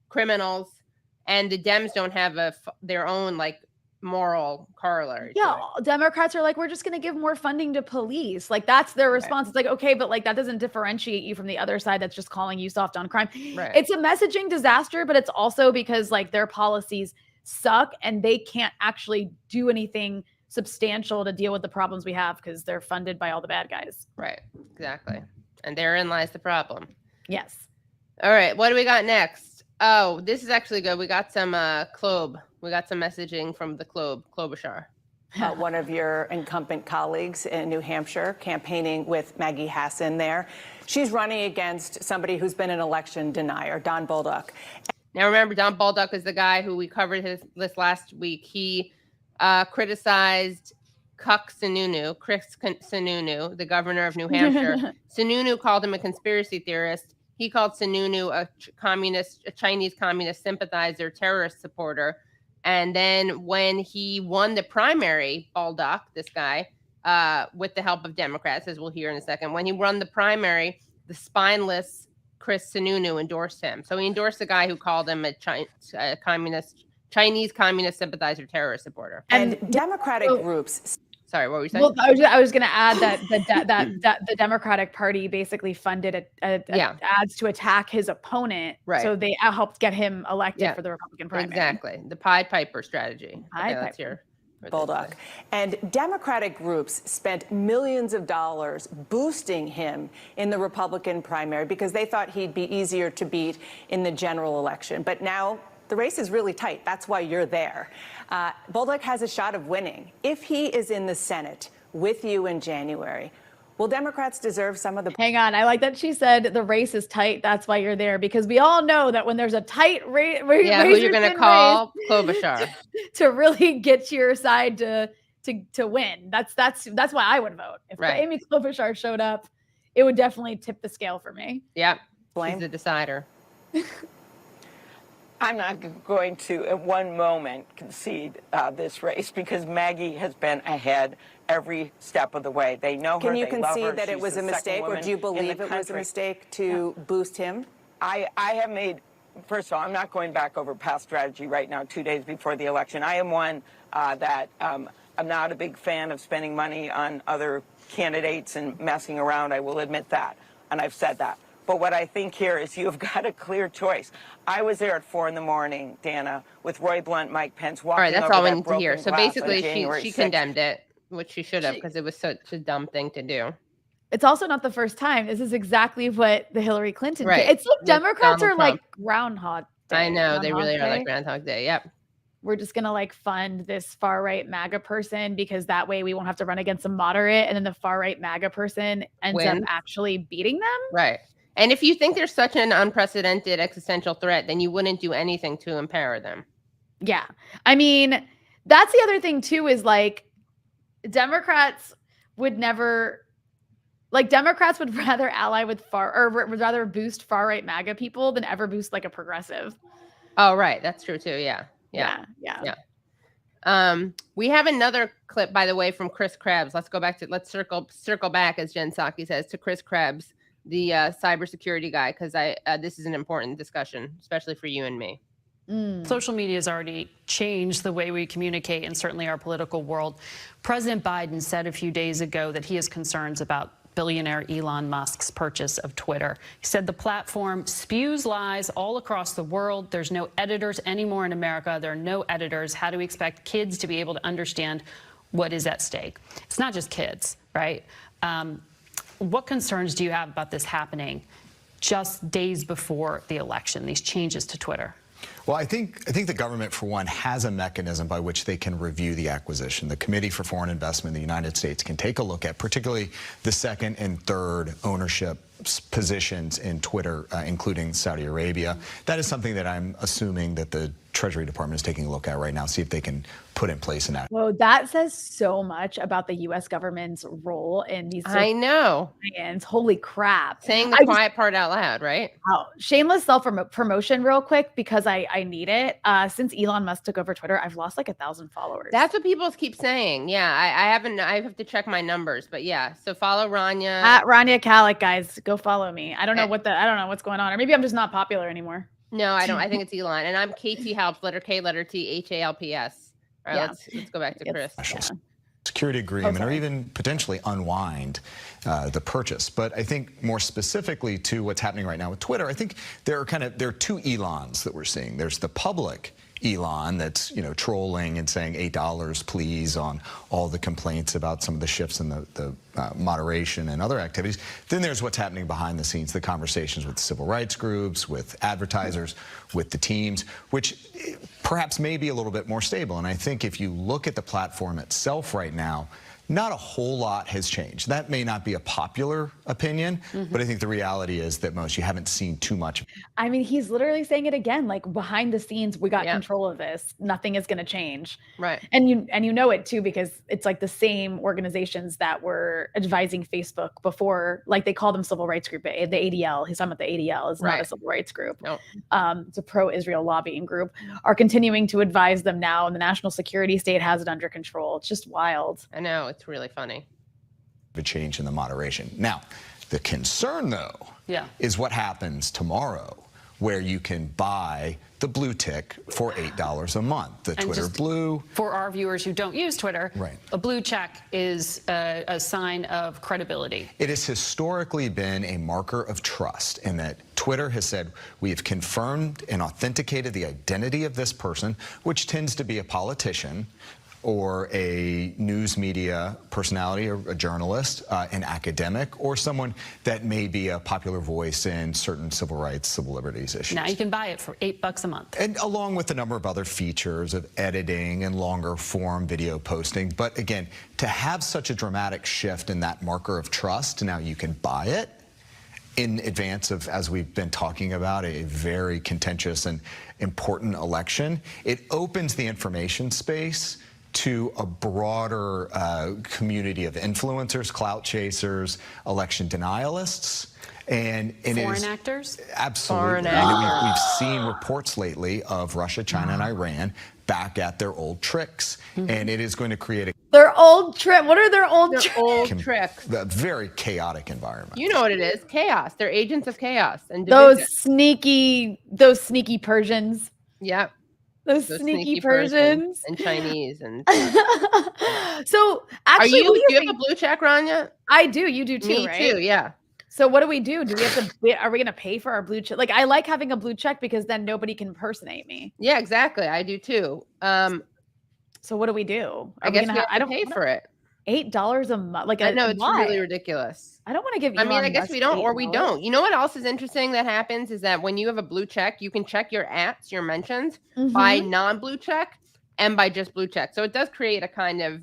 criminals. And the Dems don't have their own like moral corollary. Yeah, Democrats are like, we're just going to give more funding to police. Like that's their response. It's like, okay, but like that doesn't differentiate you from the other side that's just calling you soft on crime. Right. It's a messaging disaster, but it's also because like their policies suck and they can't actually do anything substantial to deal with the problems we have because they're funded by all the bad guys. Right, exactly. And therein lies the problem. Yes. All right, what do we got next? Oh, this is actually good. We got some Klob. We got some messaging from the Klobuchar. One of your incumbent colleagues in New Hampshire, campaigning with Maggie Hassan there. She's running against somebody who's been an election denier, Don Bolduc. Now, remember, Don Bolduc is the guy who we covered his list last week. He criticized Chris Sununu, the governor of New Hampshire. Sununu called him a conspiracy theorist. He called Sununu a Chinese communist sympathizer, terrorist supporter. And then when he won the primary, Bolduc, this guy, with the help of Democrats, as we'll hear in a second, when he won the primary, the spineless Chris Sununu endorsed him. So he endorsed the guy who called him a Chinese communist sympathizer, terrorist supporter. And Democratic groups. Sorry, what were you saying? Well, I was going to add that the Democratic Party basically funded ads to attack his opponent. Right. So they helped get him elected for the Republican primary. Exactly. The Pied Piper strategy. Let's hear Bolduc. And Democratic groups spent millions of dollars boosting him in the Republican primary because they thought he'd be easier to beat in the general election. But now The race is really tight. That's why you're there. Bolduc has a shot of winning. If he is in the Senate with you in January, will Democrats deserve some of the... Hang on. I like that she said the race is tight. That's why you're there. Because we all know that when there's a tight race... Yeah, who you're going to call? Klobuchar. To really get your side to win. That's why I would vote. If Amy Klobuchar showed up, it would definitely tip the scale for me. Yep. She's the decider. I'm not going to, at one moment, concede this race because Maggie has been ahead every step of the way. They know her. Can you they love concede her. that it She's was the a mistake, second or do you woman in believe the it was a country. mistake to boost him? I have made, first of all, I'm not going back over past strategy right now, 2 days before the election. I am one that I'm not a big fan of spending money on other candidates and messing around. I will admit that, and I've said that. But what I think here is you've got a clear choice. I was there at 4 a.m, Dana, with Roy Blunt, Mike Pence, walking all right, that's over all we that need to broken hear. So glass basically, on she 6th. condemned it, which she should have, because it was such a dumb thing to do. It's also not the first time. This is exactly what the Hillary Clinton did. Right. It's like With Democrats Donald are like Trump. Groundhog Day. I know, they really Groundhog are Day. like Groundhog Day. Yep. We're just going to like fund this far right MAGA person because that way we won't have to run against a moderate. And then the far right MAGA person ends up actually beating them. Right. And if you think there's such an unprecedented existential threat, then you wouldn't do anything to empower them. Yeah. I mean, that's the other thing too, is like Democrats would never, like Democrats would rather ally with would rather boost far right MAGA people than ever boost like a progressive. Oh, right. That's true too. Yeah. We have another clip, by the way, from Chris Krebs. Let's circle back, as Jen Psaki says, to Chris Krebs, the cybersecurity guy, because this is an important discussion, especially for you and me. Social media has already changed the way we communicate, and certainly our political world. President Biden said a few days ago that he has concerns about billionaire Elon Musk's purchase of Twitter. He said the platform spews lies all across the world. There's no editors anymore in America. There are no editors. How do we expect kids to be able to understand what is at stake? It's not just kids, right? What concerns do you have about this happening just days before the election, these changes to Twitter? Well, I think the government, for one, has a mechanism by which they can review the acquisition. The Committee for Foreign Investment in the United States can take a look at particularly the second and third ownership positions in Twitter, including Saudi Arabia. That is something that I'm assuming that the Treasury Department is taking a look at right now, see if they can put in place an act. Whoa, that says so much about the U.S. government's role in these. I know. Holy crap. Saying the quiet part out loud, right? Oh, shameless self-promotion real quick, because I need it. Since Elon Musk took over Twitter, I've lost like 1,000 followers. That's what people keep saying. Yeah, I have to check my numbers, but yeah. So follow Rania. At Rania Kalik, guys. Go follow me. I don't know what's going on. Or maybe I'm just not popular anymore. No, I don't. I think it's Elon. And I'm KT Halps, letter K, letter T, HALPS. All right, let's go back to Chris. Security agreement, or even potentially unwind the purchase. But I think more specifically to what's happening right now with Twitter, I think there are two Elons that we're seeing. There's the public Elon that's trolling and saying $8 please on all the complaints about some of the shifts in the moderation and other activities. Then there's what's happening behind the scenes, the conversations with civil rights groups, with advertisers, with the teams, which perhaps may be a little bit more stable. And I think if you look at the platform itself right now, not a whole lot has changed. That may not be a popular opinion, but I think the reality is that you haven't seen too much. I mean, he's literally saying it again, like behind the scenes, we got control of this. Nothing is going to change. Right. And you know it too, because it's like the same organizations that were advising Facebook before, like they call them civil rights group, the ADL. He's talking about the ADL. It's not a civil rights group. No. It's a pro-Israel lobbying group, are continuing to advise them now, and the national security state has it under control. It's just wild. I know. It's really funny. A change in the moderation. Now, the concern, though, is what happens tomorrow, where you can buy the blue tick for $8 a month. The Twitter Blue. For our viewers who don't use Twitter, a blue check is a sign of credibility. It has historically been a marker of trust in that Twitter has said, we have confirmed and authenticated the identity of this person, which tends to be a politician or a news media personality or a journalist, an academic, or someone that may be a popular voice in certain civil rights, civil liberties issues. Now you can buy it for $8 a month. And along with a number of other features of editing and longer form video posting. But again, to have such a dramatic shift in that marker of trust, now you can buy it in advance of, as we've been talking about, a very contentious and important election. It opens the information space to a broader community of influencers, clout chasers, election denialists. And foreign actors? Absolutely. Foreign actors. We've seen reports lately of Russia, China, and Iran back at their old tricks. And it is going to create their old trick. What are their old tricks? a very chaotic environment. You know what it is? Chaos. They're agents of chaos. And those sneaky Persians. Yep. Those sneaky Persians and Chinese and so actually, do you have a blue check, Rania? I do. You do too, Me right? too, yeah. So what do we do? Do we have to? Are we going to pay for our blue check? Like, I like having a blue check because then nobody can impersonate me. Yeah, exactly. I do too. So what do we do? I guess I don't pay for it. $8 a month. Like, I know it's really ridiculous. I don't want to give. I mean, I guess we don't, or we don't. You know what else is interesting that happens is that when you have a blue check, you can check your @, your mentions by non-blue check and by just blue check. So it does create a kind of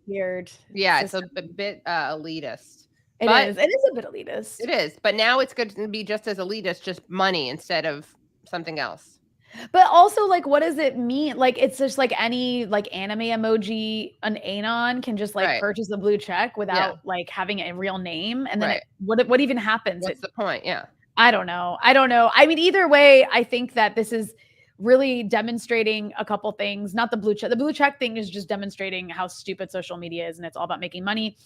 weird. Yeah, system. it's a bit elitist. It is. It is a bit elitist. It is, but now it's going to be just as elitist, just money instead of something else. But also, like, what does it mean? Like, it's just like any like anime emoji, an anon can just like purchase a blue check without like having a real name, and then what even happens? What's the point? Yeah, I don't know. I mean, either way, I think that this is really demonstrating a couple things. Not the blue check. The blue check thing is just demonstrating how stupid social media is, and it's all about making money.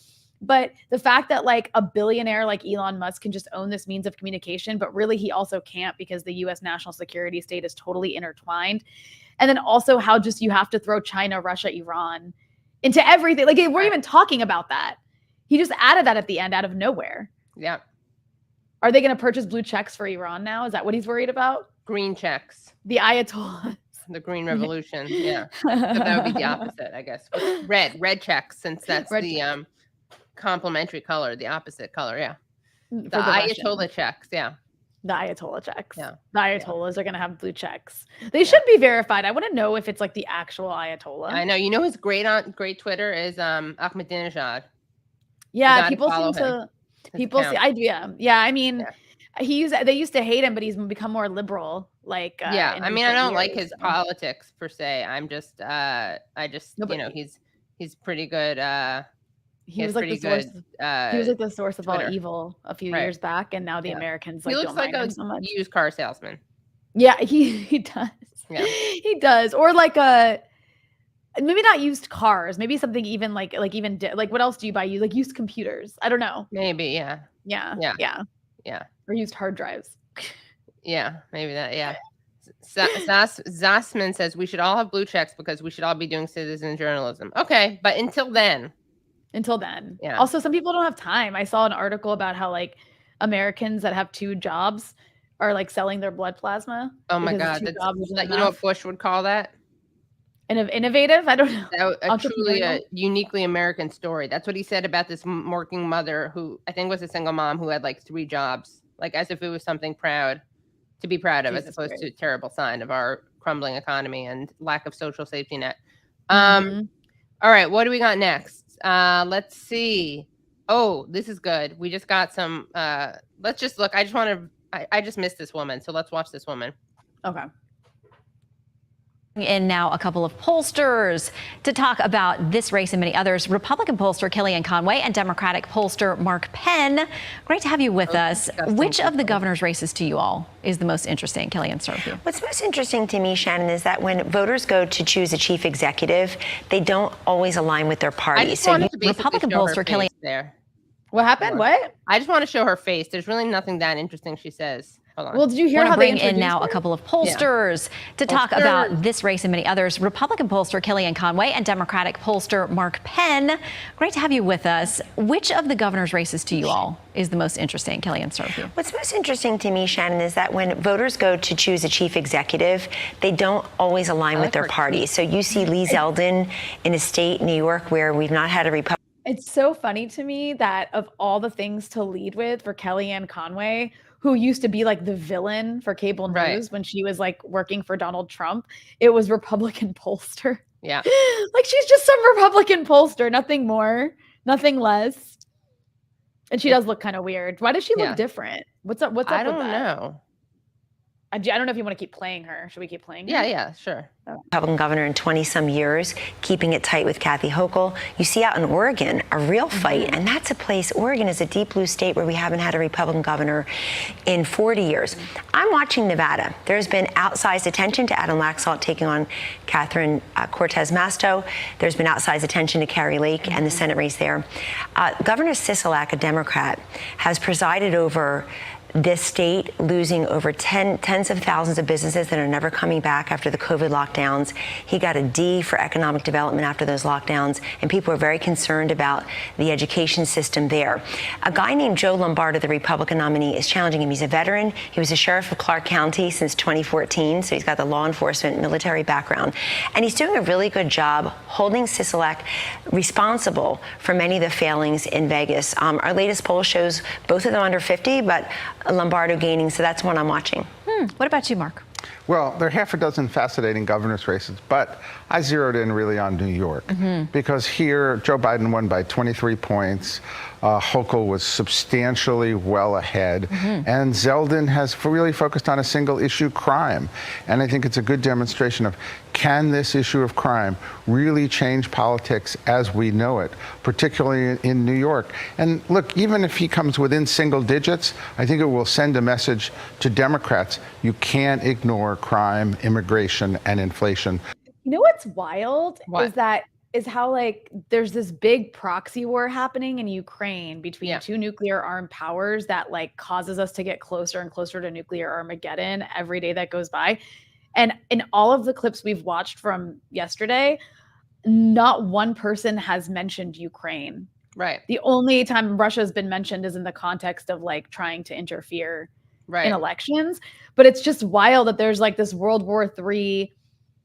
But the fact that like a billionaire like Elon Musk can just own this means of communication, but really he also can't because the US national security state is totally intertwined. And then also how just you have to throw China, Russia, Iran into everything. Like we're even talking about that. He just added that at the end out of nowhere. Yeah. Are they going to purchase blue checks for Iran now? Is that what he's worried about? Green checks. The Ayatollah. The green revolution. Yeah. So that would be the opposite, I guess. Red checks, since that's the complementary color, the opposite color. Yeah. The Ayatollah checks. Yeah. The Ayatollah checks. Yeah. The Ayatollahs are going to have blue checks. They should be verified. I want to know if it's like the actual Ayatollah. I know. You know, his great Twitter is Ahmadinejad. Yeah. People seem to, I do. Yeah. Yeah. I mean, they used to hate him, but he's become more liberal. Like, I mean, I don't like his politics per se. I'm just, you know, he's pretty good. He was like the source. He was like the source of Twitter. all evil a few years back, and now the Americans like he looks don't like mind a him so much. Used car salesman. Yeah, he does. Yeah. He does. Or like maybe not used cars. Maybe something even like what else do you buy? You like used computers? I don't know. Maybe Yeah. Or used hard drives. Yeah, maybe that. Yeah. Zassman says we should all have blue checks because we should all be doing citizen journalism. Okay, but until then. Yeah. Also, some people don't have time. I saw an article about how like Americans that have 2 jobs are like selling their blood plasma. Oh my God. You know what Bush would call that? Innovative? I don't know. Truly a uniquely American story. That's what he said about this working mother who I think was a single mom who had like 3 jobs, like as if it was something to be proud of, as opposed to a terrible sign of our crumbling economy and lack of social safety net. All right, what do we got next? Let's see. Oh, this is good. We just got some. Let's just look. I just missed this woman, so let's watch this woman. Okay. In now a couple of pollsters to talk about this race and many others. Republican pollster Kellyanne Conway and Democratic pollster Mark Penn. Great to have you with us. Which of the governor's races to you all is the most interesting? Kellyanne, start with you. What's most interesting to me, Shannon, is that when voters go to choose a chief executive, they don't always align with their party. Republican pollster Kellyanne. What happened? What? I just want to show her face. There's really nothing that interesting she says. Hold on. Well, did you hear how bring they in now a couple of pollsters to talk about this race and many others. Republican pollster Kellyanne Conway and Democratic pollster Mark Penn. Great to have you with us. Which of the governor's races to you all is the most interesting? Kellyanne, start with you. What's most interesting to me, Shannon, is that when voters go to choose a chief executive, they don't always align with their party. So you see Lee Zeldin in a state, New York, where we've not had a Republican. It's so funny to me that of all the things to lead with for Kellyanne Conway, who used to be like the villain for cable news when she was like working for Donald Trump, it was Republican pollster. Yeah. Like she's just some Republican pollster, nothing more, nothing less. And she does look kind of weird. Why does she look different? What's up? What's up with that? I don't know. I don't know if you want to keep playing her. Should we keep playing her? Yeah, sure. Republican governor in 20-some years, keeping it tight with Kathy Hochul. You see out in Oregon a real fight, and that's a place, Oregon is a deep blue state where we haven't had a Republican governor in 40 years. I'm watching Nevada. There's been outsized attention to Adam Laxalt taking on Catherine Cortez Masto. There's been outsized attention to Carrie Lake and the Senate race there. Governor Sisolak, a Democrat, has presided over this state losing over tens of thousands of businesses that are never coming back after the COVID lockdowns. He got a D for economic development after those lockdowns, and people are very concerned about the education system there. A guy named Joe Lombardo, the Republican nominee, is challenging him. He's a veteran. He was a sheriff of Clark County since 2014, so he's got the law enforcement military background. And he's doing a really good job holding Sisolak responsible for many of the failings in Vegas. Our latest poll shows both of them under 50, but Lombardo gaining, so that's one I'm watching. What about you, Mark? Well, there are half a dozen fascinating governor's races, but I zeroed in really on New York because here Joe Biden won by 23 points. Hochul was substantially well ahead, and Zeldin has really focused on a single issue, crime. And I think it's a good demonstration of, can this issue of crime really change politics as we know it, particularly in New York? And look, even if he comes within single digits, I think it will send a message to Democrats. You can't ignore crime, immigration, and inflation. You know what's wild is how like there's this big proxy war happening in Ukraine between two nuclear armed powers that like causes us to get closer and closer to nuclear Armageddon every day that goes by. And in all of the clips we've watched from yesterday, not one person has mentioned Ukraine. Right. The only time Russia's been mentioned is in the context of like trying to interfere in elections. But it's just wild that there's like this World War III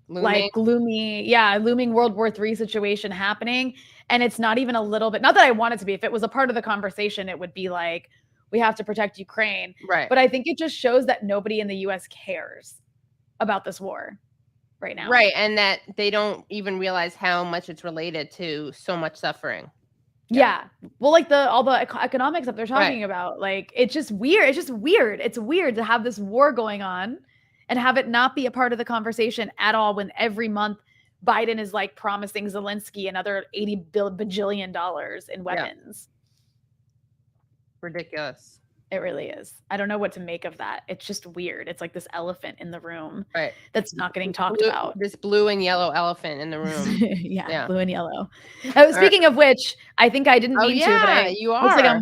looming World War III situation happening. And it's not even a little bit, not that I want it to be. If it was a part of the conversation, it would be like, we have to protect Ukraine. Right. But I think it just shows that nobody in the US cares about this war right now. Right. And that they don't even realize how much it's related to so much suffering. Yeah. Well, like all the economics that they're talking about, like, it's just weird. It's just weird. It's weird to have this war going on and have it not be a part of the conversation at all when every month Biden is like promising Zelensky another $80 bajillion in weapons. Ridiculous. It really is. I don't know what to make of that. It's just weird. It's like this elephant in the room that's not getting talked about. This blue and yellow elephant in the room. yeah, blue and yellow. Speaking of which, I think I didn't mean to, but you are. Looks like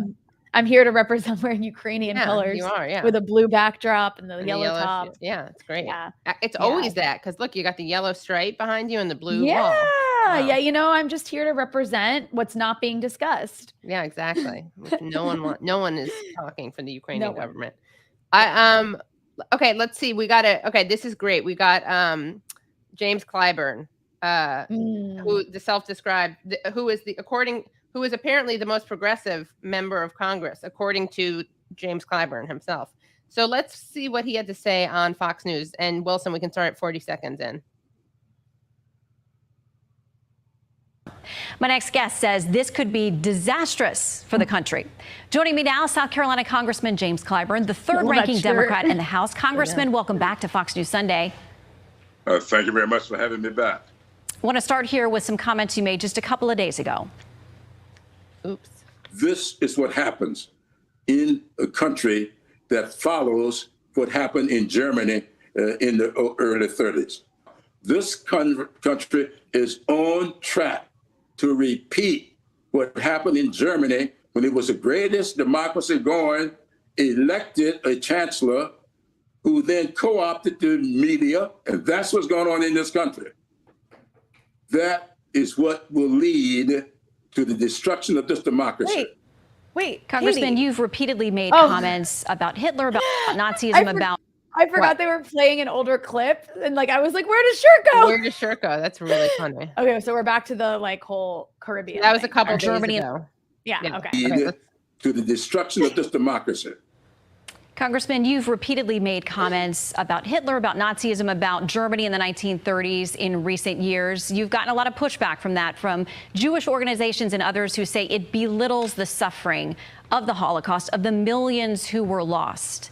I'm here to represent wearing Ukrainian colors. You are, with a blue backdrop and the yellow top. Yeah, it's great. Yeah. It's always that, because look, you got the yellow stripe behind you and the blue wall. Wow. Yeah, I'm just here to represent what's not being discussed. Yeah, exactly. No one is talking for the Ukrainian government. Okay, let's see. This is great. We got James Clyburn, who the self-described, who is apparently the most progressive member of Congress, according to James Clyburn himself. So let's see what he had to say on Fox News. And Wilson, we can start at 40 seconds in. My next guest says this could be disastrous for the country. Joining me now, South Carolina Congressman James Clyburn, the third-ranking Democrat in the House. Congressman, welcome back to Fox News Sunday. Thank you very much for having me back. I want to start here with some comments you made just a couple of days ago. Oops. This is what happens in a country that follows what happened in Germany in the early 30s. This country is on track to repeat what happened in Germany when it was the greatest democracy going, elected a chancellor who then co-opted the media, and that's what's going on in this country. That is what will lead to the destruction of this democracy. Wait, Congressman, you've repeatedly made comments about Hitler, about Nazism, I forgot they were playing an older clip, and I was like, "Where does shirt go? Where does shirt go?" That's really funny. Okay, so we're back to the whole Caribbean. That was a thing. couple days ago. Yeah. Okay. Lead to the destruction of this democracy. Congressman, you've repeatedly made comments about Hitler, about Nazism, about Germany in the 1930s in recent years. You've gotten a lot of pushback from that from Jewish organizations and others who say it belittles the suffering of the Holocaust, of the millions who were lost.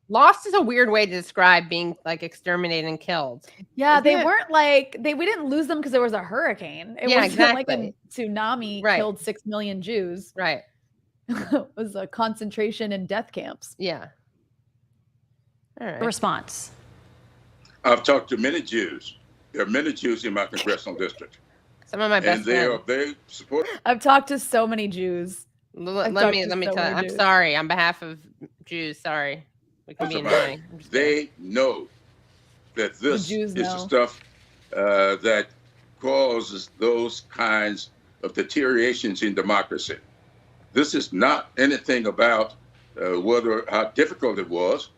Lost is a weird way to describe being exterminated and killed. Yeah, we didn't lose them because there was a hurricane. It wasn't like a tsunami killed 6 million Jews. Right. It was a concentration and death camps. Yeah. All right. Response. I've talked to many Jews. There are many Jews in my congressional district. Some of my best and they are very supportive. I've talked to so many Jews. Let me tell you. I'm sorry on behalf of Jews. Sorry. We can be annoying. They know that this is the stuff that causes those kinds of deteriorations in democracy. This is not anything about how difficult it was.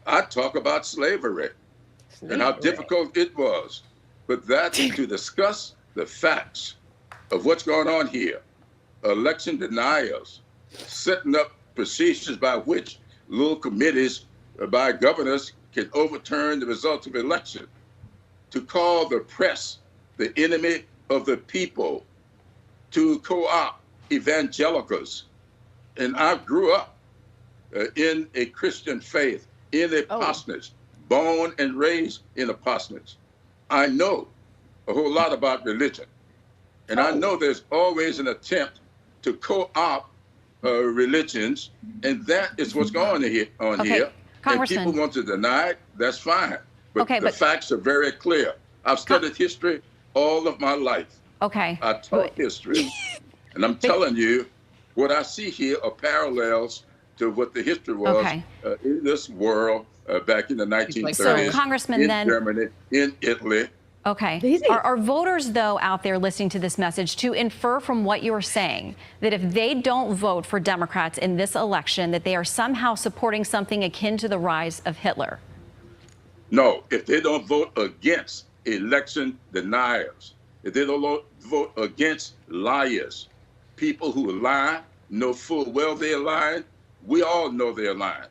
I talk about slavery and how difficult it was. But that's to discuss the facts of what's going on here. Election deniers, setting up procedures by which little committees by governors can overturn the results of election, to call the press the enemy of the people, to co-opt evangelicals. And I grew up in a Christian faith, in a parsonage, born and raised in a parsonage. I know a whole lot about religion. And I know there's always an attempt to co-opt religions, and that is what's going on here. And people want to deny it, that's fine. But the facts are very clear. I've studied history all of my life. Okay. I taught history. And I'm telling you, what I see here are parallels to what the history was in this world back in the 1930s. So, Congressman, in Germany, in Italy. Okay. Are voters, though, out there listening to this message to infer from what you're saying that if they don't vote for Democrats in this election, that they are somehow supporting something akin to the rise of Hitler? No, if they don't vote against election deniers, if they don't vote against liars, people who lie, know full well they're lying, we all know they're lying.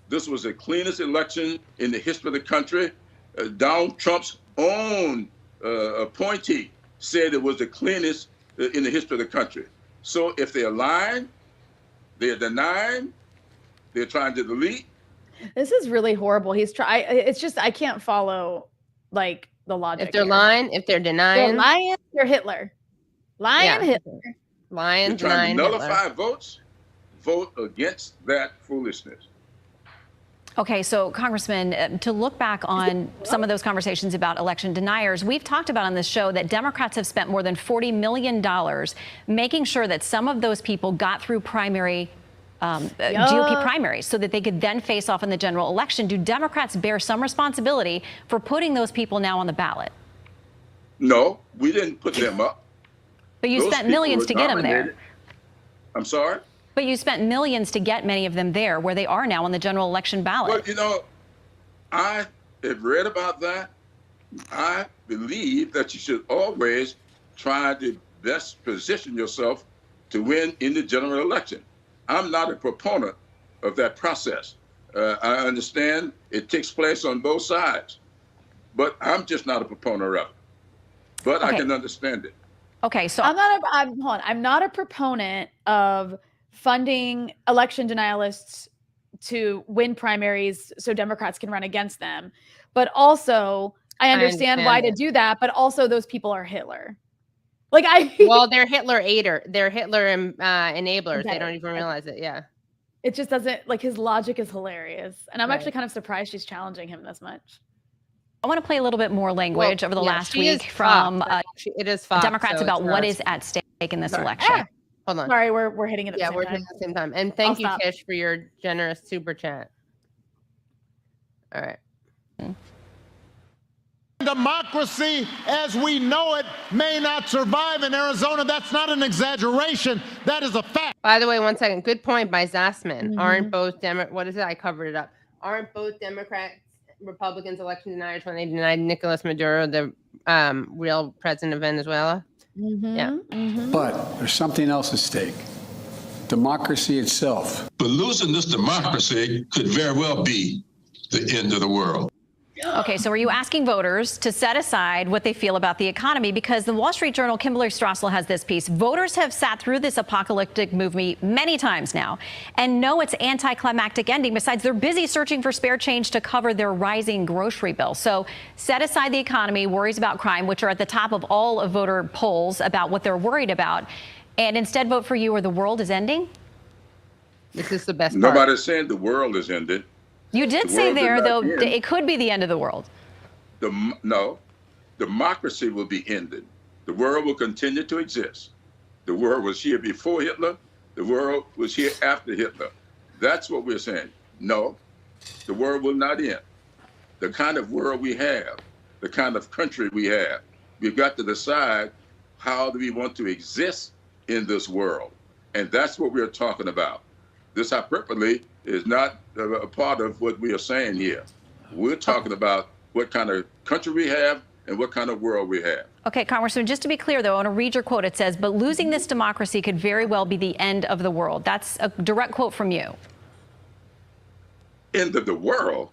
This was the cleanest election in the history of the country. Donald Trump's own appointee said it was the cleanest in the history of the country. So if they're lying, they're denying, they're trying to delete. This is really horrible. It's just, I can't follow the logic. If they're lying, if they're denying. They're lying, they're Hitler. Lying, Hitler. Lying, denying, Hitler. Trying to nullify votes, vote against that foolishness. Okay, so Congressman, to look back on some of those conversations about election deniers, we've talked about on this show that Democrats have spent more than $40 million making sure that some of those people got through GOP primaries so that they could then face off in the general election. Do Democrats bear some responsibility for putting those people now on the ballot? No, we didn't put them up. But you spent millions to get them there. I'm sorry? But you spent millions to get many of them there where they are now on the general election ballot. Well, I have read about that. I believe that you should always try to best position yourself to win in the general election. I'm not a proponent of that process. I understand it takes place on both sides, but I'm just not a proponent of it. But I can understand it. Okay, so I'm not a proponent of funding election denialists to win primaries so Democrats can run against them. But also, I understand why to do that, but also those people are Hitler. Well, they're Hitler they're Hitler enablers. They don't even realize it. Yeah. It just doesn't, his logic is hilarious. And I'm actually kind of surprised she's challenging him this much. I want to play a little bit more language over the last week from it is Fox, Democrats so about what is at stake in this election. Hold on. Sorry, we're hitting it at the same time. Yeah, we're hitting it at the same time. And thank you, Tish, for your generous super chat. All right. Democracy as we know it may not survive in Arizona. That's not an exaggeration. That is a fact. By the way, 1 second. Good point by Zassman. Aren't both what is it? I covered it up. Aren't both Democrats, Republicans, election deniers when they denied Nicolas Maduro, the real president of Venezuela? Yeah. But there's something else at stake. Democracy itself. But losing this democracy could very well be the end of the world. Okay, so are you asking voters to set aside what they feel about the economy? Because the Wall Street Journal, Kimberly Strassel has this piece. Voters have sat through this apocalyptic movie many times now and know its anticlimactic ending. Besides, they're busy searching for spare change to cover their rising grocery bill. So set aside the economy, worries about crime, which are at the top of all of voter polls about what they're worried about, and instead vote for you or the world is ending? This is the best part. Nobody's saying the world is ended. You did say there, though, it could be the end of the world. No, democracy will be ended. The world will continue to exist. The world was here before Hitler. The world was here after Hitler. That's what we're saying. No, the world will not end. The kind of world we have, the kind of country we have, we've got to decide how do we want to exist in this world. And that's what we're talking about. This hyperbole is not a part of what we are saying here. We're talking about what kind of country we have and what kind of world we have. Okay, Congressman, just to be clear, though, I want to read your quote. It says, but losing this democracy could very well be the end of the world. That's a direct quote from you. End of the world?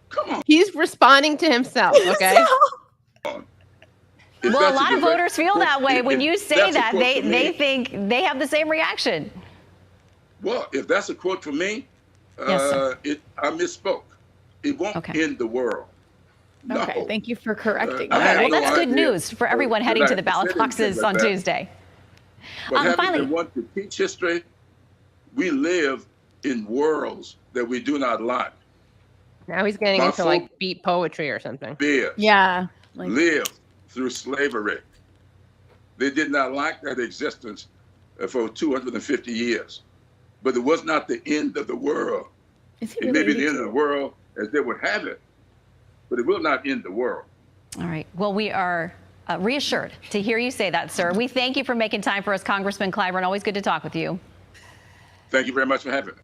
Come on. He's responding to himself, okay? Well, a lot of voters feel that way. When you say that, they think they have the same reaction. Well, if that's a quote from me, I misspoke. It won't end the world. No. Okay, thank you for correcting that. Well, that's good news for everyone heading to the ballot boxes on Tuesday. But having been one to teach history, we live in worlds that we do not like. Now he's getting into like beat poetry or something. Yeah. Lived through slavery. They did not like that existence for 250 years. But it was not the end of the world. It may be the end of the world as they would have it, but it will not end the world. All right. Well, we are reassured to hear you say that, sir. We thank you for making time for us, Congressman Clyburn. Always good to talk with you. Thank you very much for having me.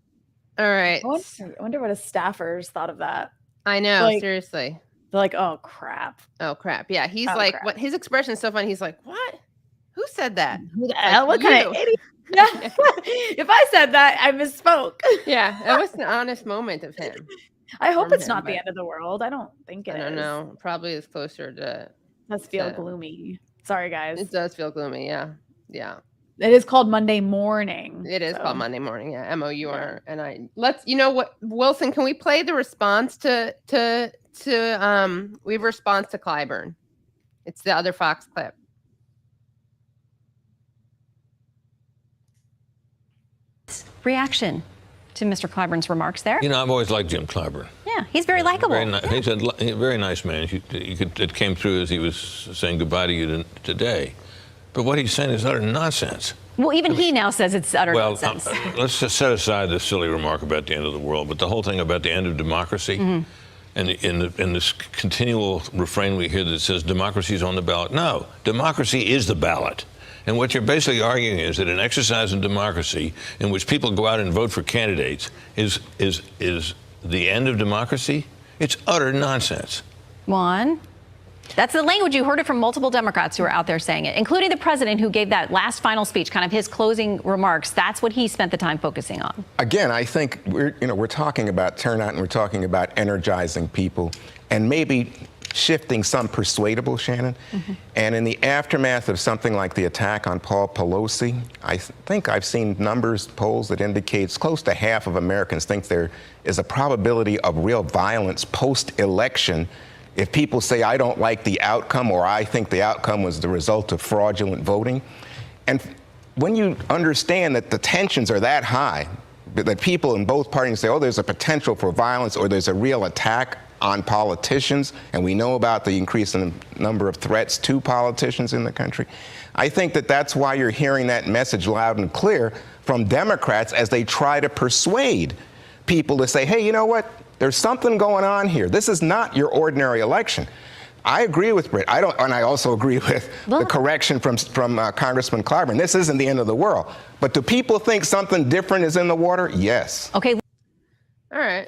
All right. I wonder what his staffers thought of that. I know, seriously. They're like, oh, crap. Oh, crap. Yeah, he's like, what? His expression is so funny. He's like, what? Who said that? Who the hell? What kind of idiot? Yeah. If I said that, I misspoke. Yeah, that was an honest moment of him. I hope it's not the end of the world. I don't think it is. I don't know. Probably is closer to. Does feel gloomy. Sorry, guys. It does feel gloomy. Yeah. Yeah. It is called Monday morning. It is called Monday morning. Yeah. MOUR. And you know what, Wilson, can we play the response to we have a response to Clyburn. It's the other Fox clip. Reaction to Mr. Clyburn's remarks there. You know, I've always liked Jim Clyburn. Yeah, he's very likable. He's a very nice man. It came through as he was saying goodbye to you today. But what he's saying is utter nonsense. Well, even he now says it's utter nonsense. Let's just set aside the silly remark about the end of the world, but the whole thing about the end of democracy, and in this continual refrain we hear that says democracy is on the ballot. No, democracy is the ballot. And what you're basically arguing is that an exercise in democracy in which people go out and vote for candidates is the end of democracy? It's utter nonsense. Juan, that's the language. You heard it from multiple Democrats who are out there saying it, including the president who gave that last final speech, kind of his closing remarks. That's what he spent the time focusing on. Again, I think we're talking about turnout and we're talking about energizing people and maybe shifting some persuadable, Shannon. And in the aftermath of something like the attack on Paul Pelosi, I think I've seen polls that indicates close to half of Americans think there is a probability of real violence post-election if people say, I don't like the outcome, or I think the outcome was the result of fraudulent voting. And when you understand that the tensions are that high, that people in both parties say, oh, there's a potential for violence or there's a real attack on politicians, and we know about the increasing number of threats to politicians in the country. I think that that's why you're hearing that message loud and clear from Democrats as they try to persuade people to say, hey, you know what? There's something going on here. This is not your ordinary election. I agree with Britt. And I also agree with the correction from Congressman Clyburn. This isn't the end of the world. But do people think something different is in the water? Yes. Okay. All right.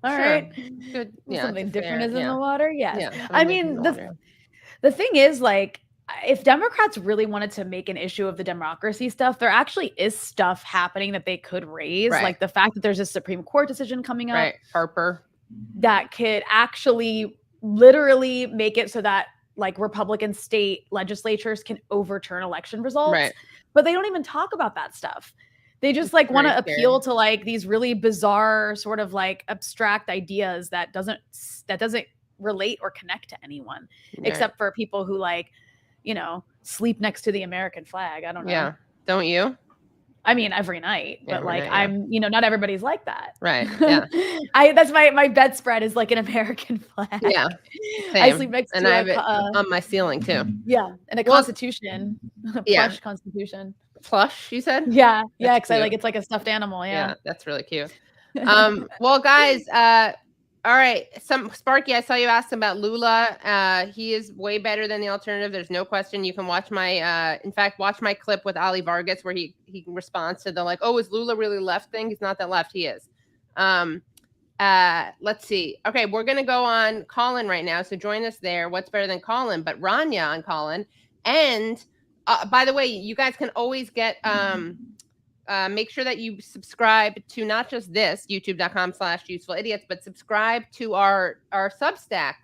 All right. Good. Something different is in the water. Yes. Yeah, I mean, the thing is, like, if Democrats really wanted to make an issue of the democracy stuff, there actually is stuff happening that they could raise. Right. Like the fact that there's a Supreme Court decision coming up. Right. Harper. That could actually literally make it so that like Republican state legislatures can overturn election results. Right. But they don't even talk about that stuff. They just like want to appeal to like these really bizarre sort of like abstract ideas that doesn't relate or connect to anyone, except for people who like, you know, sleep next to the American flag. I don't know. Yeah. Don't you? I mean, every night, but every like, night, I'm, you know, not everybody's like that. Right. Yeah. That's my bedspread is like an American flag. Yeah. Same. I sleep next and to I have it on my ceiling too. Yeah. And a constitution, a plush constitution. Plush, you said? Yeah. Yeah. Cause I like, it's like a stuffed animal. Yeah. That's really cute. Well, guys, all right. Sparky, I saw you ask about Lula. He is way better than the alternative. There's no question. You can watch my, watch my clip with Ali Vargas where he responds to the like, oh, is Lula really left thing? He's not that left. He is. Let's see. Okay, we're gonna go on Colin right now. So join us there. What's better than Colin? But Rania on Colin. And by the way, you guys can always get make sure that you subscribe to not just this youtube.com/usefulidiots, but subscribe to our Substack,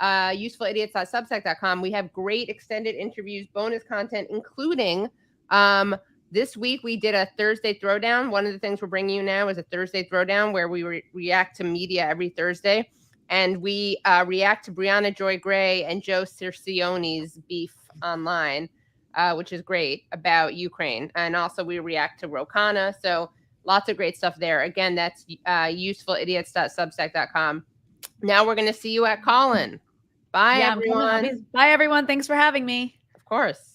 usefulidiots.substack.com. We have great extended interviews, bonus content, including this week we did a Thursday Throwdown. One of the things we're bringing you now is a Thursday Throwdown where we react to media every Thursday, and we react to Brianna Joy Gray and Joe Circione's beef online. Which is great about Ukraine. And also we react to Ro Khanna. So lots of great stuff there. Again, that's usefulidiots.substack.com. Now we're going to see you at Colin. Bye, everyone. Bye, everyone. Thanks for having me. Of course.